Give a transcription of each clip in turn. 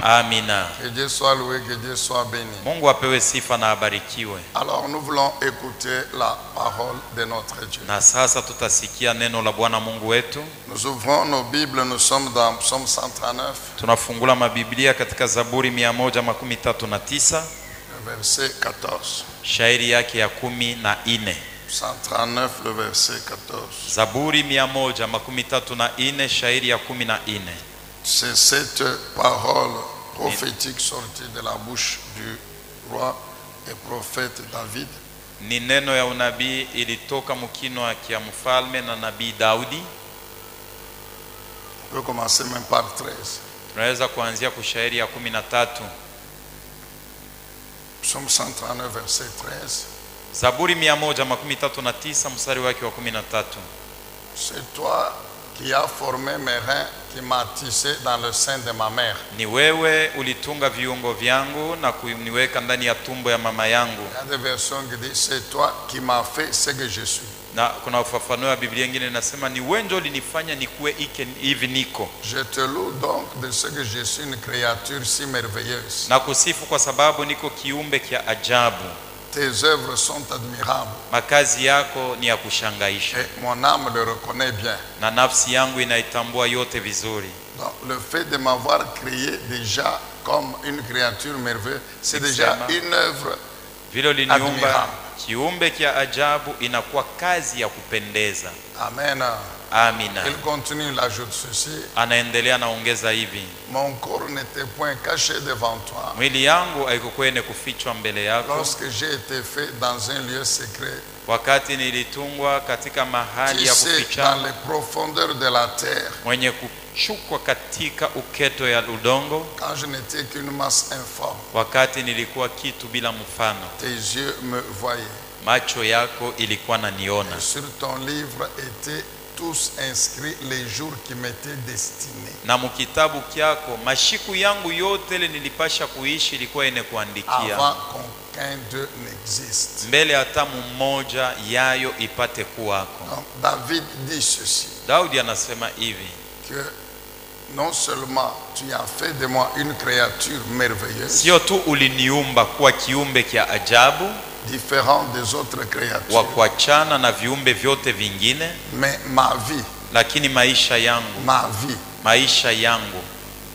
Amina. Que Dieu soit loué, que Dieu soit béni. Mungu apewe sifa na abarikiwe. Alors nous voulons écouter la parole de notre Dieu. Na sasa tutasikia neno la Bwana Mungu wetu. Nous ouvrons nos Bibles, nous sommes dans Psaume 139. Tunafungula mabiblia katika Zaburi 139, Le verset 14. shairi yake ya 14. 139, le verset 14. Zaburi 134, shairi ya 14. C'est cette parole prophétique sortie de la bouche du roi et prophète David. Ni neno ya unabii ilitoka mkinwa kia mfalme na nabii Daudi. On peut commencer même par 13. Tunaweza kuanzia kwa shairi ya 13. Psaume 139, verset 13. Zaburi 139, mstari wake wa 13. C'est toi qui as formé mes reins, qui m'as tissé dans le sein de ma mère. Ni wewe ulitunga viungo vyangu na kuniweka ndani ya tumbo ya mama yangu. Il y a des versions qui disent c'est toi qui m'as fait ce que je suis. Na kuna ufafanuo wa Biblia nyingine inasema ni wewe ndio ulinifanya nikuwe hivi niko. Je te loue donc de ce que je suis une créature si merveilleuse. Na kusifu kwa sababu niko kiumbe kia ajabu. Tes œuvres sont admirables. Makazi yako ni ya kushangaisha. Et mon âme le reconnaît bien. Na nafsi yangu inaitambua yote vizuri. Donc, le fait de m'avoir créé déjà comme une créature merveilleuse, c'est déjà une œuvre vile uliniumba admirable. kiumbe kia ajabu inakuwa kazi ya kupendeza. Amen. Amina. Il continue, il ajoute ceci. Anaendelea naongeza hivi. Mon corps n'était point caché devant toi. Mwili yangu haikukwene kufichwa mbele yako. Lorsque j'ai été fait dans un lieu secret, Wakati nilitungwa katika mahali ya tissé kuficha, dans les profondeurs de la terre, mwenye kuchukwa katika uketo ya udongo, quand je n'étais qu'une masse informe, wakati nilikuwa kitu bila mfano, tes yeux me voyaient. macho yako ilikuwa naniona. Et sur ton livre étaient tous inscrits les jours qui m'étaient destinés. Na mukitabu kyako mashiku yangu yote ile nilipasha kuishi ilikuwa ine kuandikia. Avant qu'aucun d'eux n'existe. Mbele hata mmoja yayo ipate kuwako. Donc, David dit ceci, Daudi anasema hivi, que non seulement tu as fait de moi une créature merveilleuse, sio tu uliniumba kuwa kiumbe kia ajabu, différent des autres créatures, wa kuachana na viumbe vyote vingine, mais ma vie, lakini maisha yangu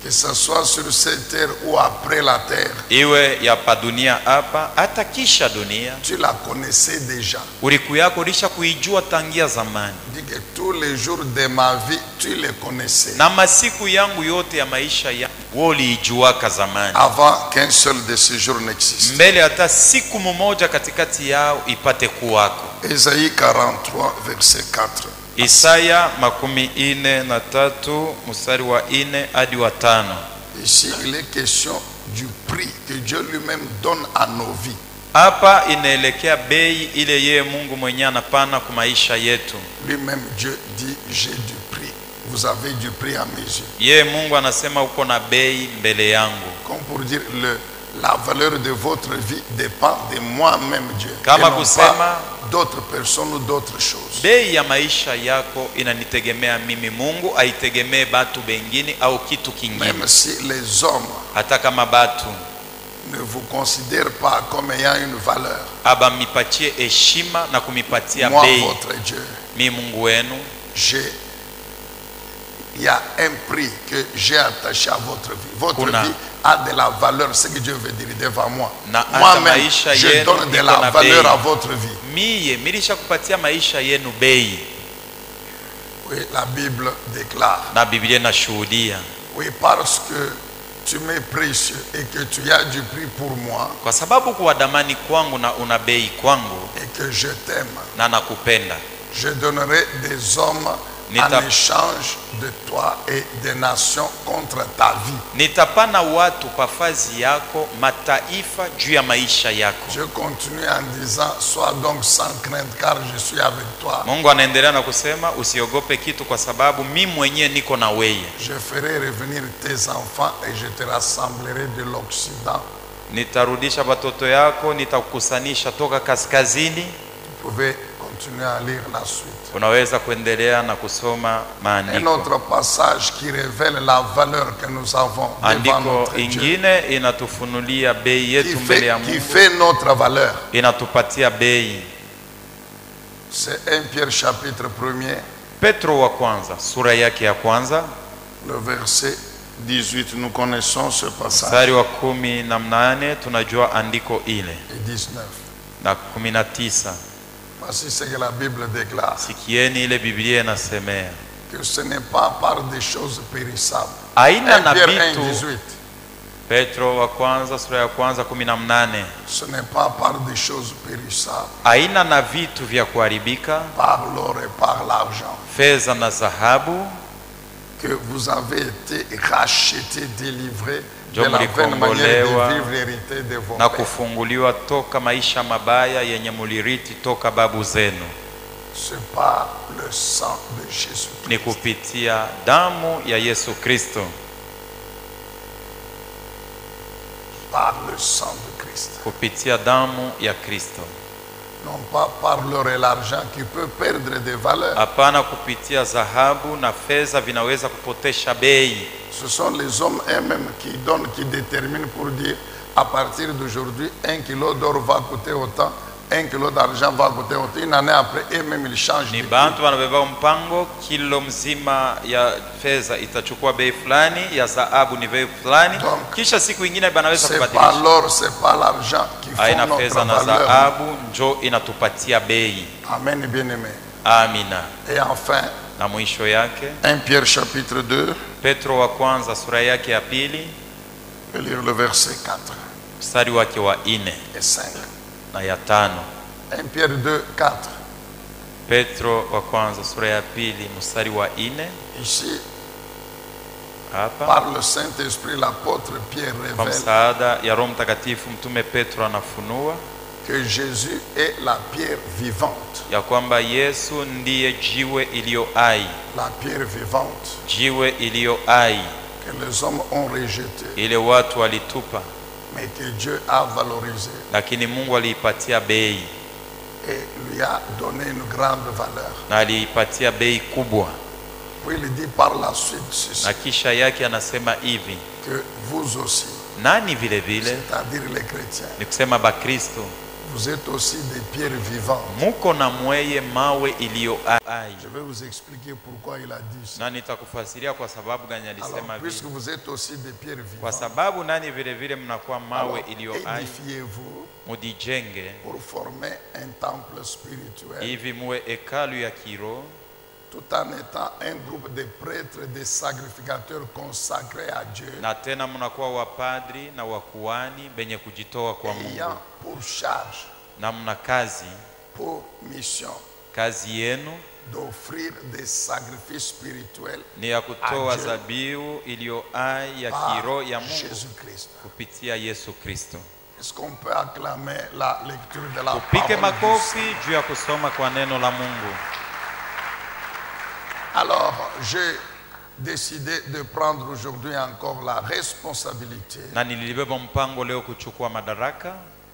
que ce soit sur cette terre ou après la terre, iwe ya pa dunia hapa hata kisha dunia, tu la connaissais déjà. uliku yako ulisha kuijua tangia zamani. Dit que tous les jours de ma vie, tu les connaissais. Na masiku yangu yote ya maisha yangu uliijuaka zamani, Avant qu'un seul de ces jours n'existe. mbele hata siku mmoja katikati yao ipate kuwako. Ésaïe 43, verset 4. Isaya 43 mstari wa 4 hadi wa 5. Ici, il est question du prix que Dieu lui-même donne à nos vies. Hapa inaelekea bei ile yeye Mungu mwenyewe anapana kwa maisha yetu. Lui-même, Dieu dit, j'ai du prix. Vous avez du prix à mes yeux. Yeye Mungu anasema uko na bei mbele yangu. Comme pour dire, la valeur de votre vie dépend de moi-même, Dieu. Kama Et non kusema pas d'autres personnes ou d'autres choses. bei ya maisha yako inanitegemea mimi Mungu, haitegemee batu bengine au kitu kingine. Même si les hommes Hata kama batu ne vous considèrent pas comme ayant une valeur, aba mipatie heshima na kumipatia moi, bei, votre Dieu, mi Mungu wenu, il y a un prix que j'ai attaché à votre vie. Votre Kuna. vie a de la valeur, ce que Dieu veut dire devant moi. Na Moi-même, hata maisha je yenu donne de iko la na valeur bei. à votre vie. Miye milisha kupatia maisha yenu bei. Oui, la Bible déclare. Na Biblia inashuhudia. Oui, parce que tu m'es précieux et que tu as du prix pour moi Kwa sababu kuwa damani kwangu na una bei kwangu et que je t'aime, na nakupenda, je donnerai des hommes en échange de toi et des nations contre ta vie. nitapana watu pafazi yako, mataifa juu ya maisha yako. Je continue en disant, sois donc sans crainte car je suis avec toi. Mungu anaendelea na kusema usiogope kitu kwa sababu mimi mwenyewe niko na wewe. Je ferai revenir tes enfants et je te rassemblerai de l'Occident. Nitarudisha watoto yako, nitakukusanisha toka kaskazini. Vous pouvez continuer à lire la suite. Unaweza kuendelea na kusoma Un maandiko. autre passage qui révèle la valeur que nous avons devant Andiko notre Dieu, ingine inatufunulia bei yetu mbele ya qui Mungu, fait notre valeur. inatupatia bei. C'est 1 Pierre chapitre 1er, Petro wa kwanza sura yake ya kwanza le verset 18. Nous connaissons ce passage. mstari wa 18 tunajua andiko ile Et 19. na 19. Voici ce que la Bible déclare. Sikieni ile Biblia inasemea, Que ce n'est pas par des choses périssables. aina 1 na Pierre 1, vitu. 18. Petro wa kwanza sura ya kwanza 18, Ce n'est pas par des choses périssables, aina na vitu vya kuharibika, par l'or et par l'argent, fedha na dhahabu, que vous avez été rachetés, délivrés de Ndio la vaine manière mlikombolewa de vivre héritée de vos na pères. kufunguliwa toka maisha mabaya yenye muliriti toka babu zenu. C'est par le sang de Jésus. Ni kupitia damu ya Yesu Kristo, Par le sang de Christ. kupitia damu ya Kristo, Non pas par l'or et l'argent qui peut perdre des valeurs. hapana kupitia dhahabu na fedha, vinaweza kupotesha bei. Ce sont les hommes eux-mêmes qui donnent, qui déterminent pour dire à partir d'aujourd'hui, 1 kilo d'or va coûter autant, 1 kilo d'argent va coûter autant. Une année après, eux-mêmes ils changent Ni de prix. bantu wanabeba mpango, kilo mzima ya fedha itachukua bei fulani, ya dhahabu ni bei fulani, Donc, kisha siku ingine banaweza C'est pas kubadilisha. l'or, c'est pas l'argent qui Aina font fedha notre na valeur. dhahabu njo inatupatia bei. Amen, bien-aimé. Amina. Et enfin, Na mwisho yake 1 Pierre chapitre 2, Petro wa kwanza sura yake ya pili je vais lire le verset 4 mstari wake wa 4 et 5. na ya 5. 1 Pierre 2, 4. Petro wa kwanza sura ya pili mstari wa 4. Ici, Hapa par le Saint-Esprit, l'apôtre Pierre kwa révèle msaada ya Roho Mtakatifu mtume Petro anafunua que Jésus est la pierre vivante. ya kwamba Yesu ndiye jiwe iliyo hai, La pierre vivante jiwe iliyo hai que les hommes ont rejetée, ile watu walitupa, mais que Dieu a valorisée lakini Mungu aliipatia bei et lui a donné une grande valeur. na aliipatia bei kubwa. Puis il dit par la suite ceci, Na kisha yake anasema hivi, que vous aussi, nani vile vile, c'est-à-dire les chrétiens, ni kusema Bakristo, vous êtes aussi des pierres vivantes. muko na mweye mawe iliyo hai. Je vais vous expliquer pourquoi il a dit ça. Na nitakufasiria kwa sababu gani alisema Alors, puisque vile. vous êtes aussi des pierres Kwa vivantes, sababu nani vile vile mnakuwa mawe alors, iliyo hai, édifiez-vous mudijenge pour former un temple spirituel, hivi muwe hekalu ya kiroho, tout en étant un groupe de prêtres, de sacrificateurs consacrés à Dieu, na tena mnakuwa wapadri na wakuani benye kujitoa kwa ayant Mungu, pour charge, na mna kazi mission yenu d'offrir des sacrifices spirituels ni ya kutoa à Dieu zabihu iliyo hai ya par kiroho ya Mungu Jésus-Christ. kupitia Yesu Kristo. Est-ce qu'on peut acclamer la lecture de la Upike parole du makofi Seigneur? juu ya kusoma kwa neno la Mungu. Alors, j'ai décidé de prendre aujourd'hui encore la responsabilité Na nilibeba mpango leo kuchukua madaraka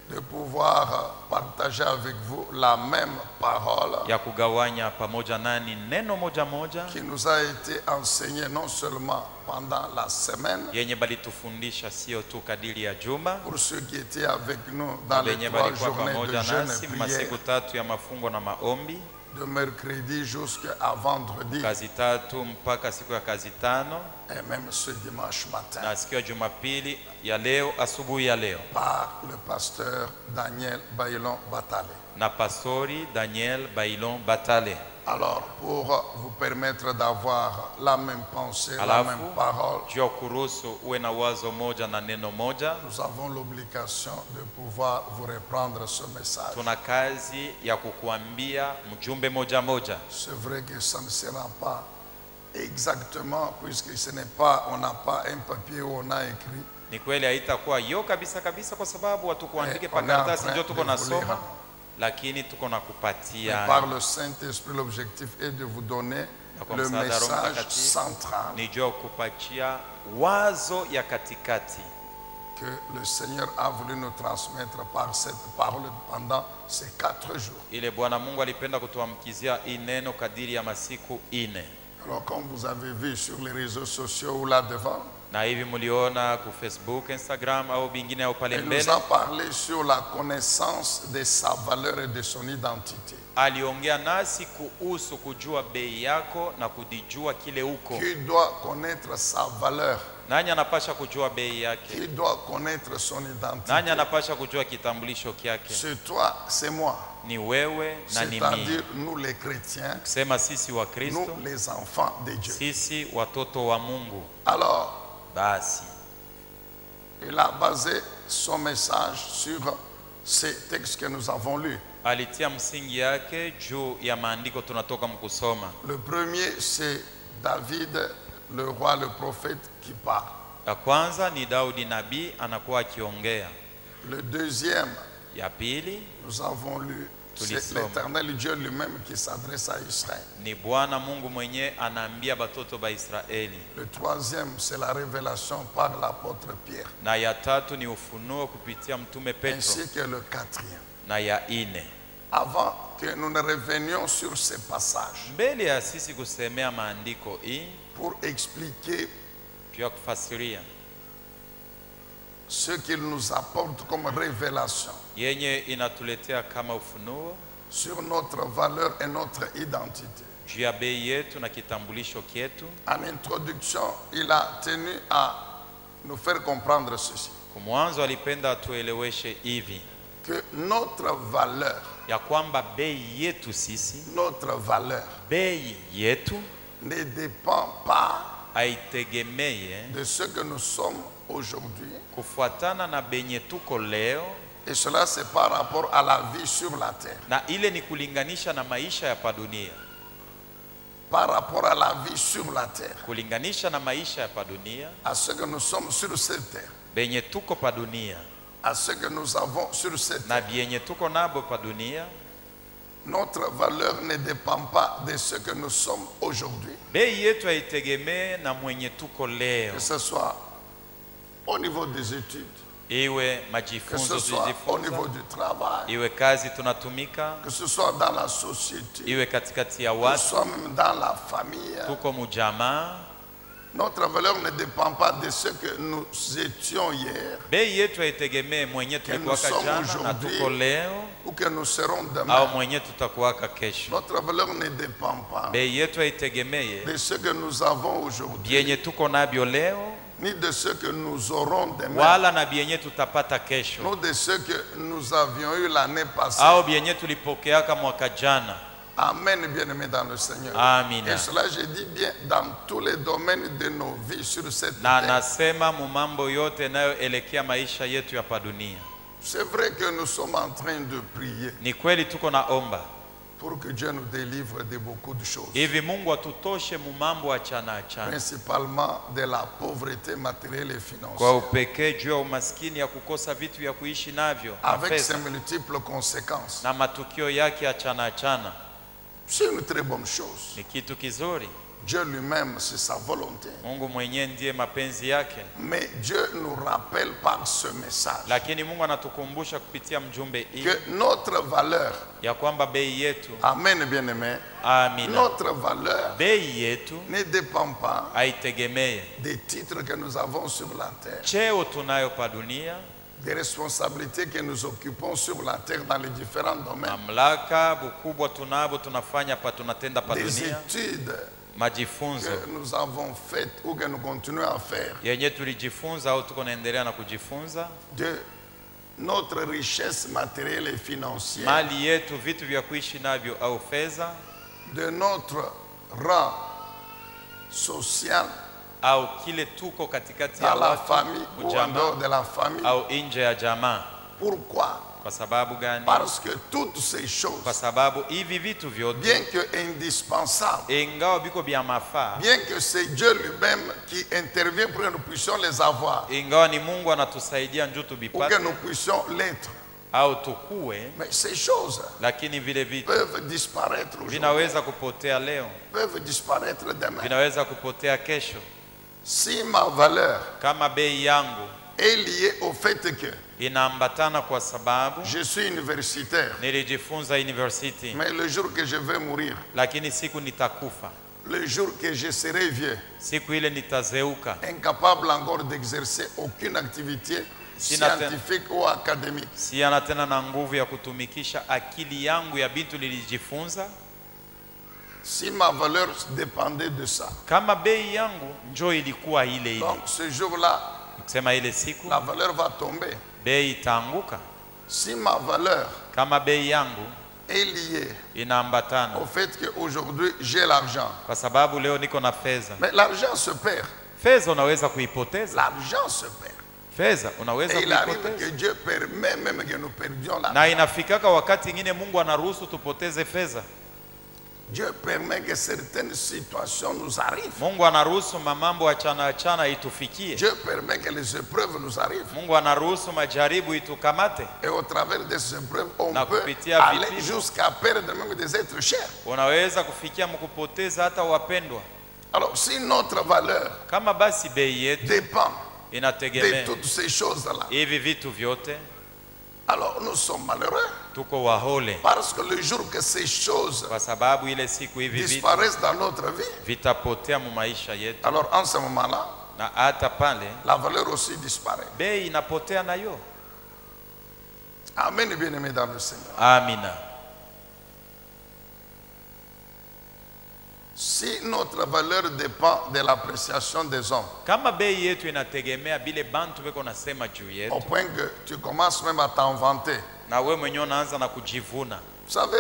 de pouvoir partager avec vous la même parole ya kugawanya pamoja nani neno moja moja qui nous a été enseignée non seulement pendant la semaine, yenye balitufundisha sio tu kadiri ya juma, pour ceux qui étaient avec nous dans les benye 3 balikuwa journées de pamoja jeûne nasi et prière, masiku 3 ya mafungo na maombi, de mercredi jusqu'à vendredi, kazi 3 mpaka siku ya kazi 5, et même ce dimanche matin, na siku ya Jumapili ya leo asubuhi ya leo par le pasteur Daniel Bailon Batale. na pastori Daniel Bailon Batale. Alors, pour vous permettre d'avoir la même pensée, la Alafu même parole, juu ya kuruhusu uwe na wazo moja na neno moja, nous avons l'obligation de pouvoir vous reprendre ce message. tuna kazi ya kukuambia mjumbe moja moja. C'est vrai que ça ne sera pas exactement, puisque ce n'est pas, on n'a pas un papier où on a écrit. Ni kweli haitakuwa yo kabisa kabisa, kwa sababu hatukuandike pa on est en karatasi train ndio tuko de vous lire. nasoma, lakini tuko na Mais kupatia par le Saint-Esprit, l'objectif est de vous donner na kwa le msaada wa Roho message Mtakatifu central ni juu ya kupatia wazo ya katikati que le Seigneur a voulu nous transmettre par cette parole pendant ces 4 jours. ile Bwana Mungu alipenda kutuamkizia hii neno kadiri ya masiku 4. Alors comme vous avez vu sur les réseaux sociaux ou là devant, Na hivi mliona ku Facebook, Instagram au bingine au pale il mbele, nous a parlé sur la connaissance de sa valeur et de son identité. aliongea nasi kuhusu kujua bei yako na kudijua kile uko. Qui doit connaître sa valeur? Nani anapasha kujua bei yake? Qui doit connaître son identité? Nani anapasha kujua kitambulisho kyake? C'est toi, c'est moi. Ni wewe na ni C'est-à-dire mimi. nous les chrétiens, Kusema sisi wa Kristo, nous les enfants de Dieu. sisi watoto wa Mungu. Alors, Basi il a basé son message sur ces textes que nous avons lus. alitia msingi yake juu ya maandiko tunatoka mkusoma. Le premier, c'est David, le roi, le prophète, qui parle. Ya kwanza ni Daudi nabii anakuwa akiongea. Le deuxième, Ya pili nous avons lu, c'est Tulisoma. l'Éternel Dieu lui-même qui s'adresse à Israël. ni Bwana Mungu mwenye anaambia batoto ba Israeli. Le troisième, c'est la révélation par l'apôtre Pierre. Na ya tatu ni ufunuo kupitia mtume Petro. Ainsi que le quatrième. Na ya ine, Avant que nous ne revenions sur ces passages, mbele ya sisi kusemea maandiko hii pour expliquer pia kufasiria ce qu'il nous apporte comme révélation yenye inatuletea kama ufunuo sur notre valeur et notre identité. juu ya bei yetu na kitambulisho kyetu. En introduction, il a tenu à nous faire comprendre ceci, Kumwanzo alipenda atueleweshe hivi que notre valeur, ya kwamba bei yetu sisi, notre valeur bei yetu ne dépend pas haitegemee de ce que nous sommes aujourd'hui, kufuatana na benye tuko leo, et cela c'est par rapport à la vie sur la terre, na ile ni kulinganisha na maisha ya padunia. par rapport à la vie sur la terre, Kulinganisha na maisha ya padunia, à ce que nous sommes sur cette terre, benye tuko padunia à ce que nous avons sur cette na terre. bienye tuko nabo padunia, Notre valeur ne dépend pas de ce que nous sommes aujourd'hui, bei yetu haitegemee na mwenye tuko leo, que ce soit au niveau des études, iwe que majifunzo ce soit au niveau tujifunza, du travail, iwe kazi tunatumika, que ce soit dans la société, iwe katikati ya que ce watu, soit même dans la famille. tuko mujamaa. Notre valeur ne dépend pas de ce que nous étions hier Bei yetu haitegemee mwenye tulikuwaka sommes jana na aujourd'hui. tuko leo ou que nous serons au demain. mwenye tutakuwaka kesho. Notre valeur ne dépend pas Bei yetu haitegemee de ce que nous avons aujourd'hui, bienye tuko nabyo leo ni de ce que nous aurons demain, wala na bienye tutapata kesho non de ce que nous avions eu l'année passée. au bienye tulipokeaka mwaka jana. Amen, bien-aimés dans le Seigneur. Amina. Et cela, je dis bien, dans tous les domaines de nos vies sur cette Na terre. nasema mumambo yote nayoelekea maisha yetu ya padunia. C'est vrai que nous sommes en train de prier Ni kweli tuko naomba pour que Dieu nous délivre de beaucoup de choses, hivi Mungu atutoshe mumambo achana achana, principalement de la pauvreté matérielle et kwa financière, upekee juu ya umaskini ya kukosa vitu vya kuishi navyo na avec pesa ses multiples conséquences. na matukio yake achana achana. C'est une très bonne chose. Ni kitu kizuri. Dieu lui-même, c'est sa volonté. Mungu mwenyewe ndiye mapenzi yake, Mais Dieu nous rappelle par ce message lakini Mungu anatukumbusha kupitia mjumbe hii que notre valeur, ya kwamba bei yetu, amen bien-aimé, amina, notre valeur bei yetu ne dépend pas haitegemee des titres que nous avons sur la terre, cheo tunayo pa dunia, des responsabilités que nous occupons sur la terre dans les différents domaines, mamlaka bukubwa tunabo tunafanya pa tunatenda pa des dunia, études majifunzo que nous avons faites ou que nous continuons à faire, yenye tulijifunza au tuko naendelea na kujifunza, de notre richesse matérielle et financière, mali yetu, vitu vya kuishi navyo au fedha, de notre rang social au kile tuko katikati ya dans la watu famille ou en ujamaa dehors de la famille. au nje ya jamaa. Pourquoi? Kwa sababu gani? Parce que toutes ces Kwa choses, sababu hivi vitu vyote bien que indispensables, ingawa biko vya mafaa, bien que c'est Dieu lui-même qui intervient pour que nous puissions les avoir, ingawa ni Mungu anatusaidia njoo ou que tubipate nous puissions l'être, au tukue, mais ces choses lakini vile vitu peuvent disparaître aujourd'hui, vinaweza kupotea leo, peuvent disparaître demain. vinaweza kupotea kesho. Si ma valeur Kama bei yangu est lié au fait que inaambatana kwa sababu je suis universitaire, nilijifunza university, mais le jour que je vais mourir, lakini siku nitakufa, le jour que je serai vieux, siku ile nitazeuka, incapable encore d'exercer aucune activité scientifique ou académique. siana tena na nguvu ya kutumikisha akili yangu ya bintu nilijifunza. Si ma valeur dépendait de ça, Kama bei yangu njo ilikuwa ile ile, donc ce jour-là, kusema ile siku la valeur va tomber. bei itaanguka. Si ma valeur Kama bei yangu est liée inaambatana au fait qu'aujourd'hui j'ai l'argent, kwa sababu leo niko na fedha. mais l'argent se perd. Fedha unaweza kuipoteza, L'argent se perd. fedha unaweza Et il arrive kuipoteza, que Dieu permet même que nous perdions l'argent. na inafikaka wakati ingine Mungu anaruhusu tupoteze fedha. Dieu permet que certaines situations nous arrivent. Mungu anaruhusu mamambo achana itufikie. Dieu permet que les épreuves nous arrivent. Mungu anaruhusu majaribu itukamate, Et au travers de ces épreuves, on Na peut kupitia aller vipimo. jusqu'à perdre même des êtres chers. unaweza kufikia mkupoteza hata wapendwa. Alors, si notre valeur Kama basi bei yetu dépend de inategemea toutes ces choses-là, hivi vitu vyote, alors nous sommes malheureux. tuko wahole, Parce que le jour que ces choses kwa sababu ile siku hivi vitu disparaissent dans notre vie, vitapotea mu maisha yetu, alors en ce moment-là, na hata pale la valeur aussi disparaît. bei inapotea nayo. Amen, bien-aimés dans le Seigneur. Amina. Si notre valeur dépend de l'appréciation des hommes, Kama bei yetu inategemea bile bantu beko nasema juu au yetu, point que tu commences même à t'inventer. na we mwenyewe unaanza na kujivuna. Vous savez,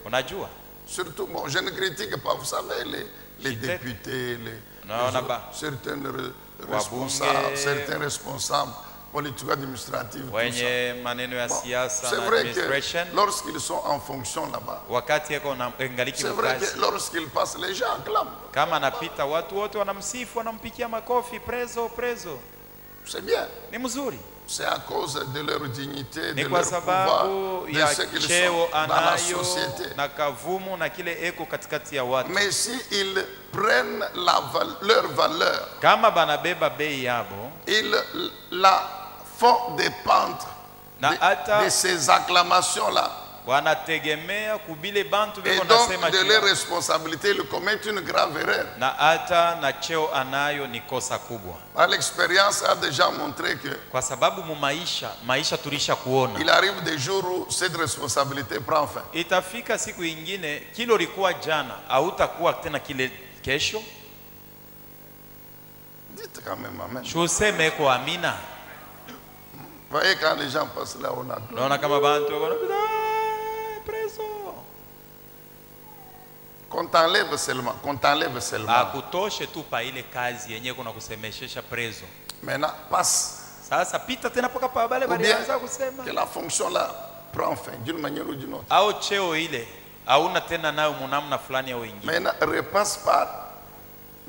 Unajua, surtout, bon, je ne critique pas, vous savez, les J'étais- députés, Non, les ba. certains responsables politico-administratifs, tout ça. wenye maneno ya Bon, siasa c'est na vrai que administration, lorsqu'ils sont en fonction là-bas, wakati yako engaliki c'est vrai mkazi, que lorsqu'ils passent, les gens acclament. kama anapita watu wote wanamsifu, wanampikia makofi, prezo prezo, C'est bien. ni mzuri. C'est à cause de leur dignité, Ni de kwa leur pouvoir, sababu de ya ce qu'ils cheo sont dans la anayo société. na kavumu na kile eko katikati ya watu. Mais s'ils prennent leur valeur, Kama banabeba bei yabo ils la font dépendre na hata de ces acclamations-là. wanategemea kubile bantu Et beko donc, nasema de juu leurs yao. responsabilités, ils commettent une grave erreur. Na hata na cheo anayo ni kosa kubwa, L'expérience a déjà montré que kwa sababu mu maisha tulisha kuona il arrive des jours où cette responsabilité prend fin. itafika siku ingine kilo likuwa jana hautakuwa tena kile kesho. Dites quand même amen. Shuseme ko amina. Vous voyez, quand les gens passent là, on a Naona kama bantu wako wanapita, "Ah, preso." qu'on t'enlève seulement, qu'on t'enlève seulement. Akutoshe tu pa ile kazi yenyewe kuna kusemeshesha prezo. Maintenant, passe. Sasa pita tena paka pa bale Ou bien balianza kusema que la fonction là prend fin d'une manière ou d'une autre. au cheo ile hauna tena nayo munamna fulani au ingine. Maintenant, repasse par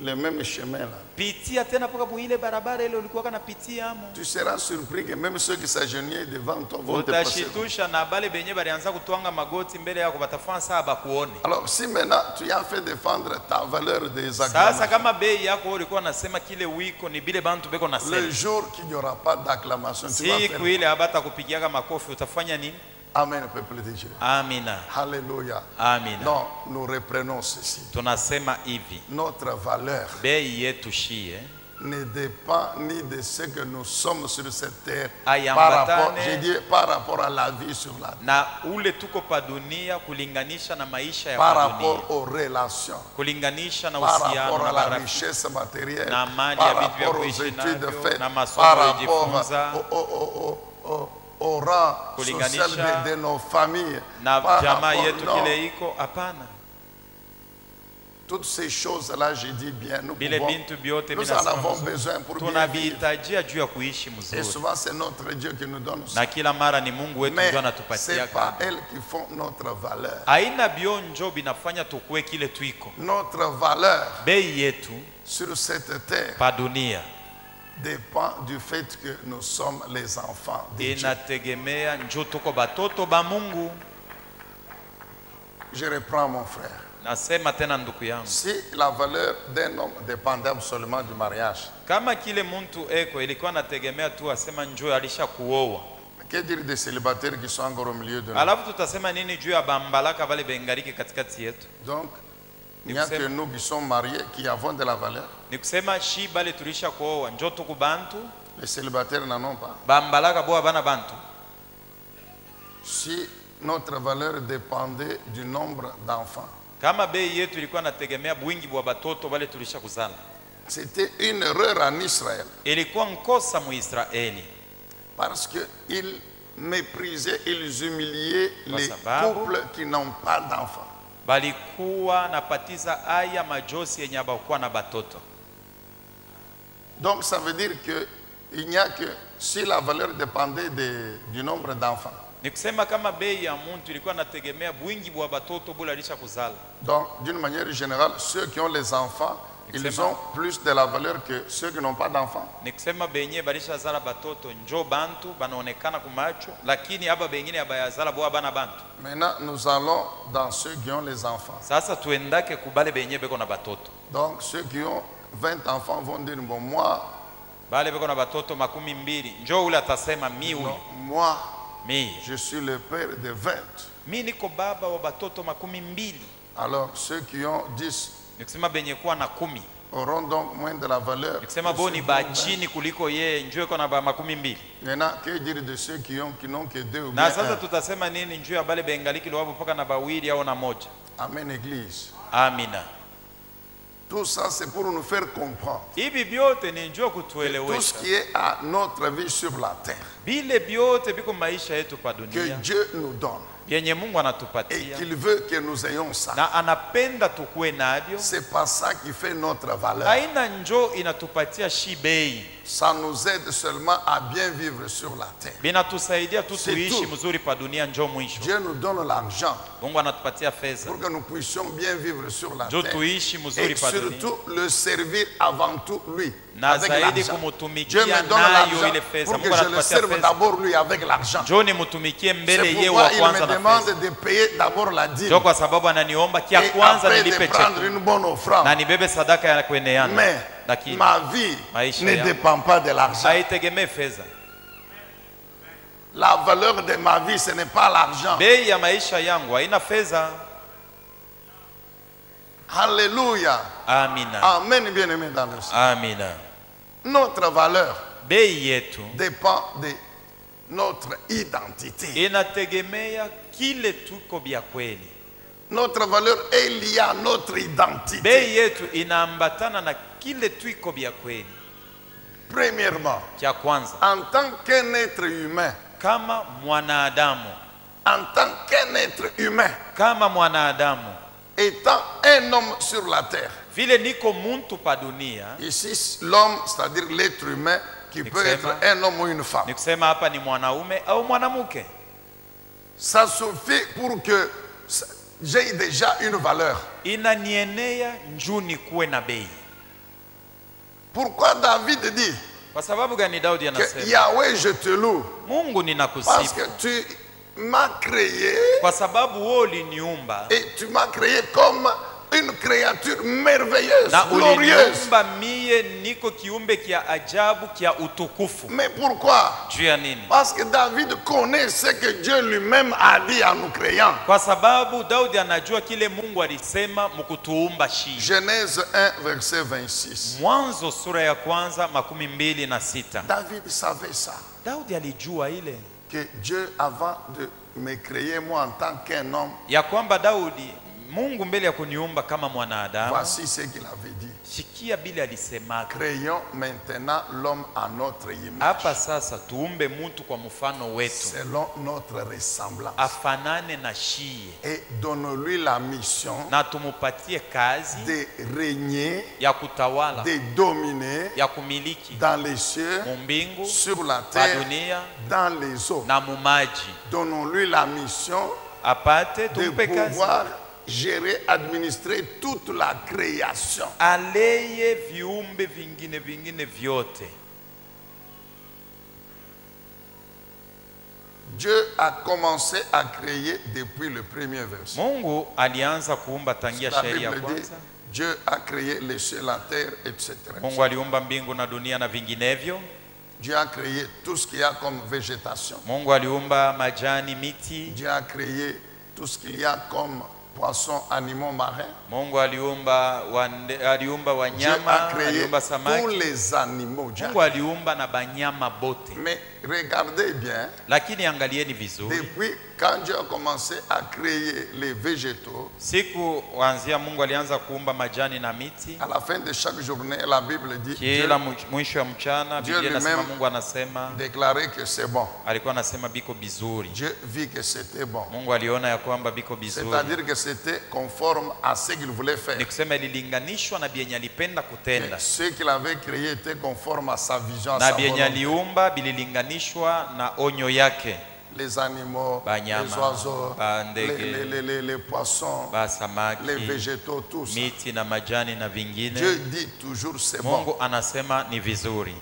le même chemin là. Pitia tena paka muile barabara ile ulikuwa kana pitia amo. Tu seras surpris que même ceux qui s'agenouillent devant toi vont te passer. Utashitusha na bale benye balianza kutwanga magoti mbele yako batafanya saa bakuone. Alors, si maintenant tu as fait défendre ta valeur des Sasa acclamations, kama bei yako ulikuwa nasema kile wiko ni bile bantu beko le nasema, jour qu'il n'y aura pas d'acclamation, tu vas siku faire. ile abata kupigiaga makofi utafanya nini? Amen, peuple de Dieu. Amina, Alléluia. amina. Non, nous reprenons ceci. Tunasema hivi, Notre valeur bei yetu shie ne dépend ni de ce que nous sommes sur cette terre Ayambatane. par rapport, j'ai dit, par rapport à la vie sur la terre, na ule tuko pa dunia kulinganisha na maisha ya par pa rapport dunia, aux relations, kulinganisha na par uhusiano rapport na à la marafiki, richesse matérielle, na mali par ya vitu vya rapport aux kuishi études navyo, faites, na masomo par rapport ulijifunza, au rang Kulinganisha social de nos familles, na par jamaa rapport, yetu non, kile iko hapana. toutes ces choses-là, je dis bien, nous, Bile pouvons, bintu biote nous en binasema avons mzuri. besoin pour bien vivre. Tunavihitajia juu ya kuishi Et mzuri, souvent, c'est notre Dieu qui nous donne ça. na kila mara ni Mungu wetu Mais ndio ce n'est anatupatia. pas elles qui font notre valeur. Aina bionjo binafanya tukue kile tuiko. Notre valeur Bei yetu sur cette terre pa dunia dépend du fait que nous sommes les enfants de Dieu. inategemea njo tuko batoto ba Mungu. Je reprends mon frère. Nasema tena ndugu yangu, si la valeur d'un homme dépendait absolument du mariage, kama kile mtu eko ilikuwa nategemea tu asema njoo alisha kuoa, que dire des célibataires qui sont encore au milieu de nous? alafu tutasema nini juu ya bambalaka vale bengariki katikati yetu? Donc, il n'y a que nous qui sommes mariés qui avons de la valeur. Ni kusema shi bale tulisha kuoa njoo tuku bantu, Les célibataires n'en ont pas. bambalaka boa bana bantu. Si notre valeur dépendait du nombre d'enfants, Kama bei yetu ilikuwa nategemea bwingi bwa batoto bale tulisha kuzala, c'était une erreur en Israël. ilikuwa nkosa mu Israeli, Parce qu'ils méprisaient, ils humiliaient Kwa les sababu couples qui n'ont pas d'enfants. balikuwa napatiza aya majosi yenye abakuwa na batoto. Donc ça veut dire qu'il n'y a que si la valeur dépendait du nombre d'enfants. Ni kusema kama bei ya muntu ilikuwa nategemea bwingi bwa batoto bula alisha kuzala. Donc d'une manière générale, ceux qui ont les enfants, ils ont plus de la valeur que ceux qui n'ont pas d'enfants. Ni kusema benye balisha zala batoto njo bantu banaonekana kumacho, lakini aba bengine abayazala boa bana bantu. Maintenant, nous allons dans ceux qui ont les enfants. Sasa tuendake kubale benye beko na batoto. Donc ceux qui ont 20 enfants vont dire, bon, moi, Bale beko na batoto 12, njo ule atasema mi huyu. non, moi, Mi. je suis le père de 20. Mi niko baba wa batoto 12. Alors ceux qui ont 10 Ni kusema benye kuwa na 10. auront donc moins de la valeur. Ni kusema que bo ceux ni qui ba ont 20. chini kuliko ye njo iko na ba 12. Maintenant, que dire de ceux qui n'ont que 2 ou bien Na sasa 1? tutasema nini njoo ya bale bengaliki lwabo paka na bawili au na moja? Amen, Église. Amina. Tout ça, c'est pour nous faire comprendre Hivi vyote ni njoo tout ce kutuelewesha. qui est à notre vie sur la terre, Bile vyote biko maisha yetu pa que dunia. Dieu nous donne Yenye Mungu et anatupatia. qu'il veut que nous ayons ça. Na anapenda tukue navyo. C'est pas ça qui fait notre valeur. Haina njoo inatupatia shibei. Ça nous aide seulement à bien vivre sur la terre. Binatusaidia tu C'est tuishi tout. mzuri pa dunia njoo mwisho. Dieu nous donne l'argent Mungu anatupatia fedha. pour que nous puissions bien vivre sur la Njoo terre tuishi mzuri et pa dunia. surtout le servir avant tout lui. Na Avec zaidi l'argent. Dieu kumutumikia me donne nayo l'argent ile fedha. pour que Mungu je le anatupatia serve fedha. d'abord lui avec l'argent. Njoo nimutumikie mbele C'est yeye wa pourquoi il kwanza me na demande fedha. de payer d'abord la dîme Njoo kwa sababu ananiomba kia et kwanza après nilipe de prendre cheki. une bonne offrande. Na nibebe sadaka ya kueneana. Mais Lakini ma vie maisha ne yangu dépend pas de l'argent. haitegemee fedha. La valeur de ma vie, ce n'est pas l'argent. Bei ya maisha yangu haina fedha. Alléluia. Amina. Amen, bien-aimés dans le Seigneur. Amina. Notre valeur Bei yetu dépend de notre identité. inategemea kile tuko bya kweli. Notre valeur est liée à notre identité. Bei yetu inaambatana na kile tuko bya kweli. Premièrement, Cha kwanza, en tant qu'un être humain, kama mwanadamu, en tant qu'un être humain, kama mwanadamu, étant un homme sur la terre. vile niko muntu pa dunia, Ici, l'homme, c'est-à-dire l'être humain, qui peut être un homme ou une femme. ni kusema hapa ni mwanaume au mwanamke. Ça suffit pour que j'ai déjà une valeur. Inanienea njuu nikuwe na bei. Pourquoi David dit Kwa sababu gani Daudi que anasema, Yahweh, je te loue, Mungu parce ninakusifu que tu m'as créé kwa sababu wewe uliniumba et tu m'as créé comme une créature merveilleuse, na glorieuse. uliniumba mie niko kiumbe kia ajabu kia utukufu. Mais pourquoi? Juu ya nini? Parce que David connaît ce que Dieu lui-même a dit en nous créant. Kwa sababu Daudi anajua kile Mungu alisema mkutuumba shi. Genèse 1, verset 26. Mwanzo sura ya kwanza 26. David savait ça, Daudi alijua ile que Dieu, avant de me créer moi en tant qu'un homme, ya kwamba Daudi, Mungu mbele ya kuniumba kama mwanadamu, voici ce qu'il avait dit. shikia bila alisemaka, Créons maintenant l'homme à notre image, hapa sasa tuumbe mtu kwa mfano wetu, selon notre ressemblance, afanane na shie, et donne-lui la mission na tumupatie kazi de régner, ya kutawala, de dominer ya kumiliki dans les cieux, mumbingu, sur la pa terre, dunia dans les eaux. na mumaji. Donnons-lui la mission Apate de tumpe kazi, pouvoir gérer, administrer toute la création. aleye viumbe vingine vyote. Dieu a commencé à créer depuis le premier verset. Mungu alianza kuumba tangia La shairi ya Bible dit, kwanza. Dieu a créé les cieux, la terre, etc. Mungu aliumba mbingu na dunia na vinginevyo. Dieu a créé tout ce qu'il y a comme végétation. Mungu aliumba majani, miti. Dieu a créé tout ce qu'il y a comme poissons, animaux marins. Mungu aliumba Dieu wanyama, a créé aliumba tous samaki. les animaux. Dieu a Mungu aliumba na banyama bote. Mais regardez bien, Lakini angalieni vizuri. depuis quand Dieu a commencé à créer les végétaux, Siku wanzia Mungu alianza kuumba majani na miti. à la fin de chaque journée, la Bible dit, Dieu Kila mwisho wa mchana Dieu Biblia inasema lui-même Mungu anasema déclarait que c'est bon. alikuwa anasema biko bizuri. Dieu vit que c'était bon. Mungu aliona ya kwamba biko bizuri. C'est-à-dire que c'était conforme à ce qu'il voulait faire. Ni kusema ililinganishwa na byenye alipenda kutenda. Et ce qu'il avait créé était conforme à sa vision, à Na sa byenye volonté. aliumba bililinganishwa na onyo yake. Les animaux, Banyama, les oiseaux, bandege, les poissons, Basamaki, les végétaux, tous. miti na majani na Dieu vingine. dit toujours c'est bon. Mungu anasema ni vizuri.